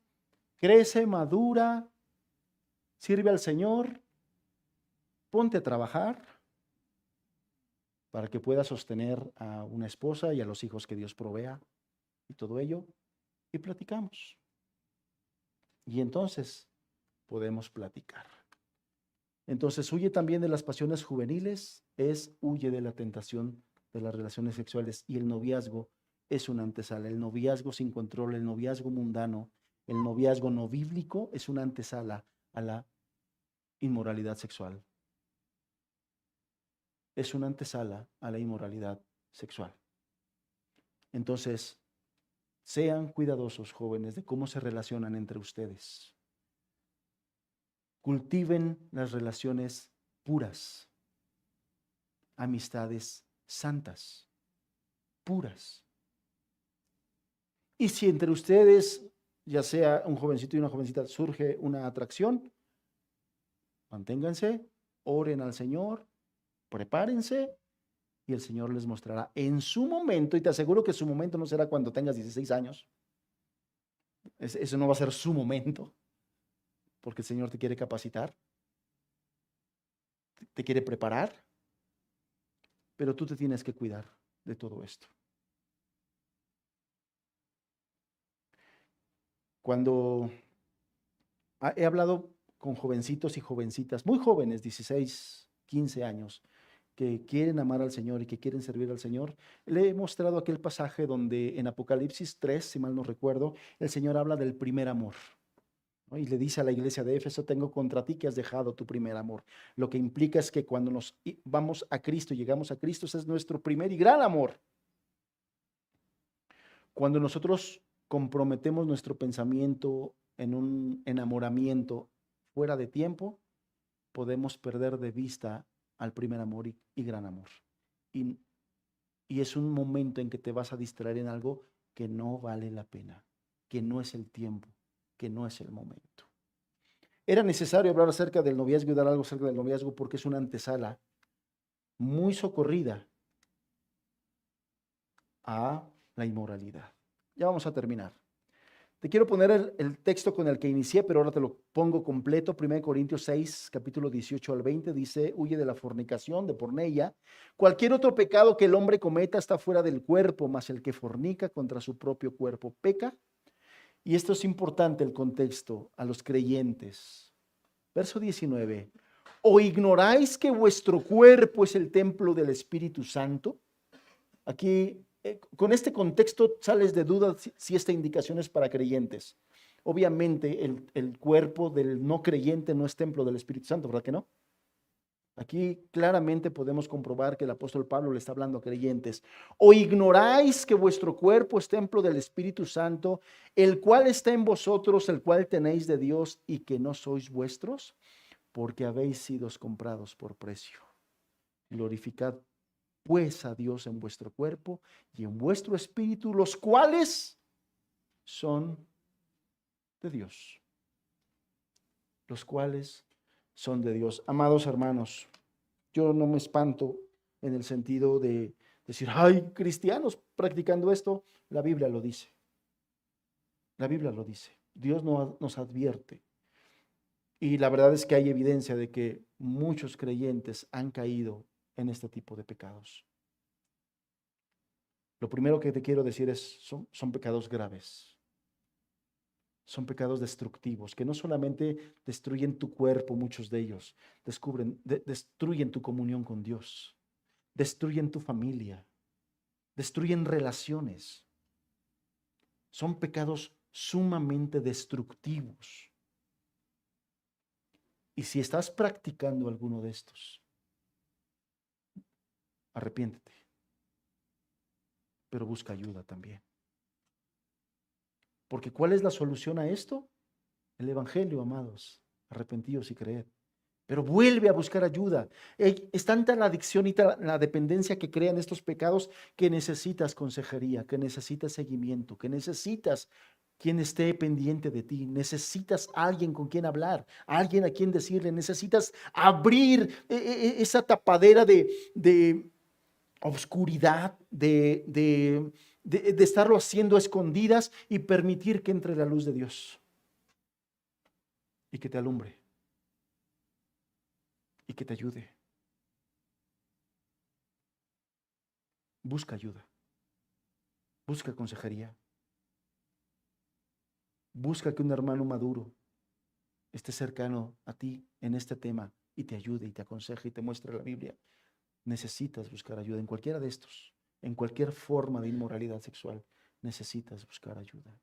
crece, madura, sirve al Señor, ponte a trabajar para que puedas sostener a una esposa y a los hijos que Dios provea y todo ello, y platicamos. Y entonces podemos platicar. Entonces, huye también de las pasiones juveniles, huye de la tentación de las relaciones sexuales, y el noviazgo es una antesala. El noviazgo sin control, el noviazgo mundano, el noviazgo no bíblico es una antesala a la inmoralidad sexual. Es una antesala a la inmoralidad sexual. Entonces, sean cuidadosos, jóvenes, de cómo se relacionan entre ustedes. Cultiven las relaciones puras, amistades santas, puras. Y si entre ustedes, ya sea un jovencito y una jovencita, surge una atracción, manténganse, oren al Señor, prepárense y el Señor les mostrará en su momento, y te aseguro que su momento no será cuando tengas 16 años. Eso no va a ser su momento, porque el Señor te quiere capacitar, te quiere preparar, pero tú te tienes que cuidar de todo esto. Cuando he hablado con jovencitos y jovencitas, muy jóvenes, 16, 15 años, que quieren amar al Señor y que quieren servir al Señor, le he mostrado aquel pasaje donde en Apocalipsis 3, si mal no recuerdo, el Señor habla del primer amor, ¿no? Y le dice a la iglesia de Éfeso: tengo contra ti que has dejado tu primer amor. Lo que implica es que cuando nos vamos a Cristo, llegamos a Cristo, ese es nuestro primer y gran amor. Cuando nosotros comprometemos nuestro pensamiento en un enamoramiento fuera de tiempo, podemos perder de vista al primer amor y gran amor. Y, y es un momento en que te vas a distraer en algo que no vale la pena, que no es el tiempo, que no es el momento. Era necesario hablar acerca del noviazgo y dar algo acerca del noviazgo porque es una antesala muy socorrida a la inmoralidad. Ya vamos a terminar. Te quiero poner el texto con el que inicié, pero ahora te lo pongo completo. 1 Corintios 6, capítulo 18 al 20, dice: huye de la fornicación, de porneia. Cualquier otro pecado que el hombre cometa está fuera del cuerpo, mas el que fornica contra su propio cuerpo peca. Y esto es importante, el contexto, a los creyentes. Verso 19. ¿O ignoráis que vuestro cuerpo es el templo del Espíritu Santo? Aquí, con este contexto, sales de duda si esta indicación es para creyentes. Obviamente, el cuerpo del no creyente no es templo del Espíritu Santo, ¿verdad que no? Aquí claramente podemos comprobar que el apóstol Pablo le está hablando a creyentes. ¿O ignoráis que vuestro cuerpo es templo del Espíritu Santo, el cual está en vosotros, el cual tenéis de Dios, y que no sois vuestros? Porque habéis sido comprados por precio. Glorificad pues a Dios en vuestro cuerpo y en vuestro espíritu, los cuales son de Dios. Los cuales son de Dios. Amados hermanos, yo no me espanto en el sentido de decir: ay, cristianos practicando esto. La Biblia lo dice. La Biblia lo dice. Dios nos advierte. Y la verdad es que hay evidencia de que muchos creyentes han caído en este tipo de pecados. Lo primero que te quiero decir es: son pecados graves. Son pecados destructivos, que no solamente destruyen tu cuerpo, muchos de ellos, destruyen tu comunión con Dios, destruyen tu familia, destruyen relaciones. Son pecados sumamente destructivos. Y si estás practicando alguno de estos, arrepiéntete, pero busca ayuda también. Porque ¿cuál es la solución a esto? El Evangelio, amados. Arrepentíos y creed. Pero vuelve a buscar ayuda. Es tanta la adicción y la dependencia que crean estos pecados que necesitas consejería, que necesitas seguimiento, que necesitas quien esté pendiente de ti. Necesitas alguien con quien hablar, alguien a quien decirle. Necesitas abrir esa tapadera de obscuridad, de estarlo haciendo a escondidas y permitir que entre la luz de Dios y que te alumbre y que te ayude. Busca ayuda, busca consejería, busca que un hermano maduro esté cercano a ti en este tema y te ayude y te aconseje y te muestre la Biblia. Necesitas buscar ayuda en cualquiera de estos, en cualquier forma de inmoralidad sexual. Necesitas buscar ayuda.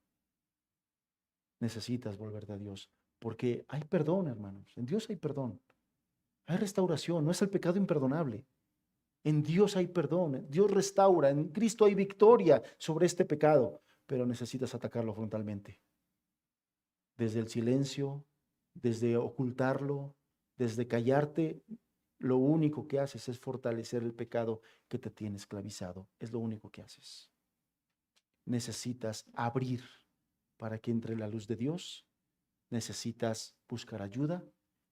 Necesitas volverte a Dios, porque hay perdón, hermanos. En Dios hay perdón. Hay restauración, no es el pecado imperdonable. En Dios hay perdón, Dios restaura, en Cristo hay victoria sobre este pecado, pero necesitas atacarlo frontalmente. Desde el silencio, desde ocultarlo, desde callarte, lo único que haces es fortalecer el pecado que te tiene esclavizado. Es lo único que haces. Necesitas abrir para que entre la luz de Dios. Necesitas buscar ayuda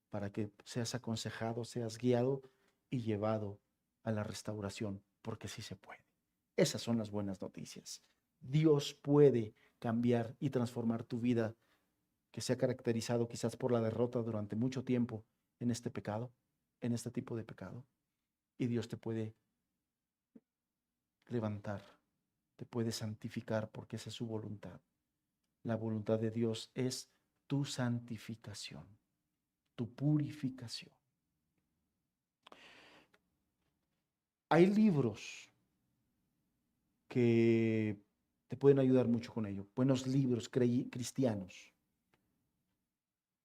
para que seas aconsejado, seas guiado y llevado a la restauración, porque sí se puede. Esas son las buenas noticias. Dios puede cambiar y transformar tu vida que se ha caracterizado quizás por la derrota durante mucho tiempo en este pecado, en este tipo de pecado. Y Dios te puede levantar, te puede santificar porque esa es su voluntad. La voluntad de Dios es tu santificación, tu purificación. Hay libros que te pueden ayudar mucho con ello, buenos libros cristianos.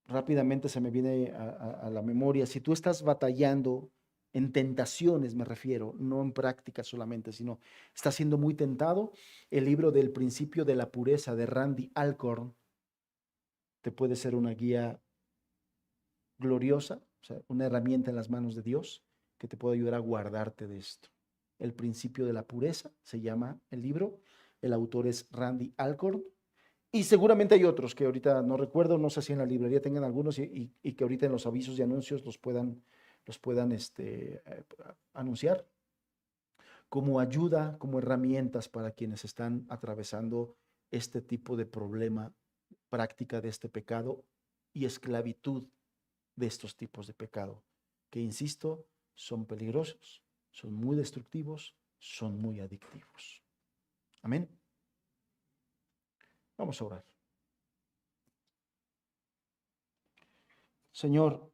Rápidamente se me viene a la memoria, si tú estás batallando en tentaciones, me refiero, no en prácticas solamente, sino estás siendo muy tentado, el libro del Principio de la Pureza de Randy Alcorn te puede ser una guía gloriosa, o sea, una herramienta en las manos de Dios que te puede ayudar a guardarte de esto. El Principio de la Pureza se llama el libro, el autor es Randy Alcorn. Y seguramente hay otros que ahorita no recuerdo, no sé si en la librería tengan algunos y que ahorita en los avisos y anuncios los puedan anunciar como ayuda, como herramientas para quienes están atravesando este tipo de problema, práctica de este pecado y esclavitud de estos tipos de pecado, que insisto, son peligrosos, son muy destructivos, son muy adictivos. Amén. Vamos a orar. Señor,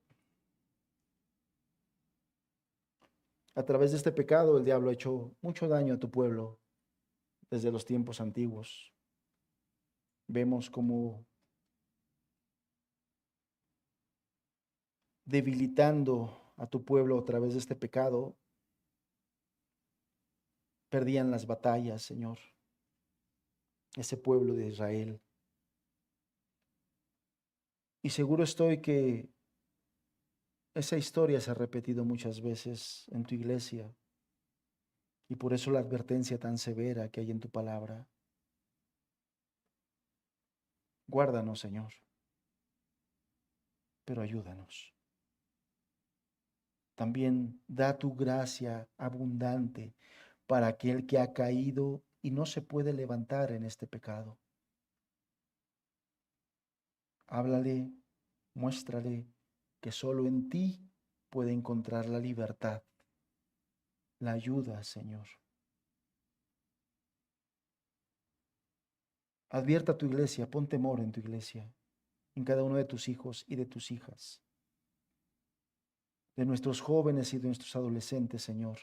a través de este pecado el diablo ha hecho mucho daño a tu pueblo desde los tiempos antiguos. Vemos cómo debilitando a tu pueblo a través de este pecado, perdían las batallas, Señor, ese pueblo de Israel. Y seguro estoy que esa historia se ha repetido muchas veces en tu iglesia y por eso la advertencia tan severa que hay en tu palabra. Guárdanos, Señor, pero ayúdanos. También da tu gracia abundante para aquel que ha caído y no se puede levantar en este pecado. Háblale, muéstrale que solo en ti puede encontrar la libertad, la ayuda, Señor. Advierta a tu iglesia, pon temor en tu iglesia, en cada uno de tus hijos y de tus hijas, de nuestros jóvenes y de nuestros adolescentes, Señor.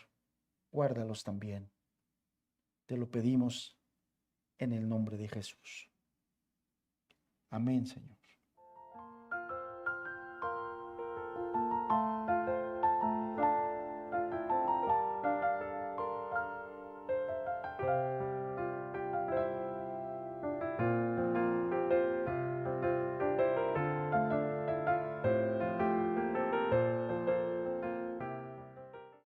Guárdalos también. Te lo pedimos en el nombre de Jesús. Amén, Señor.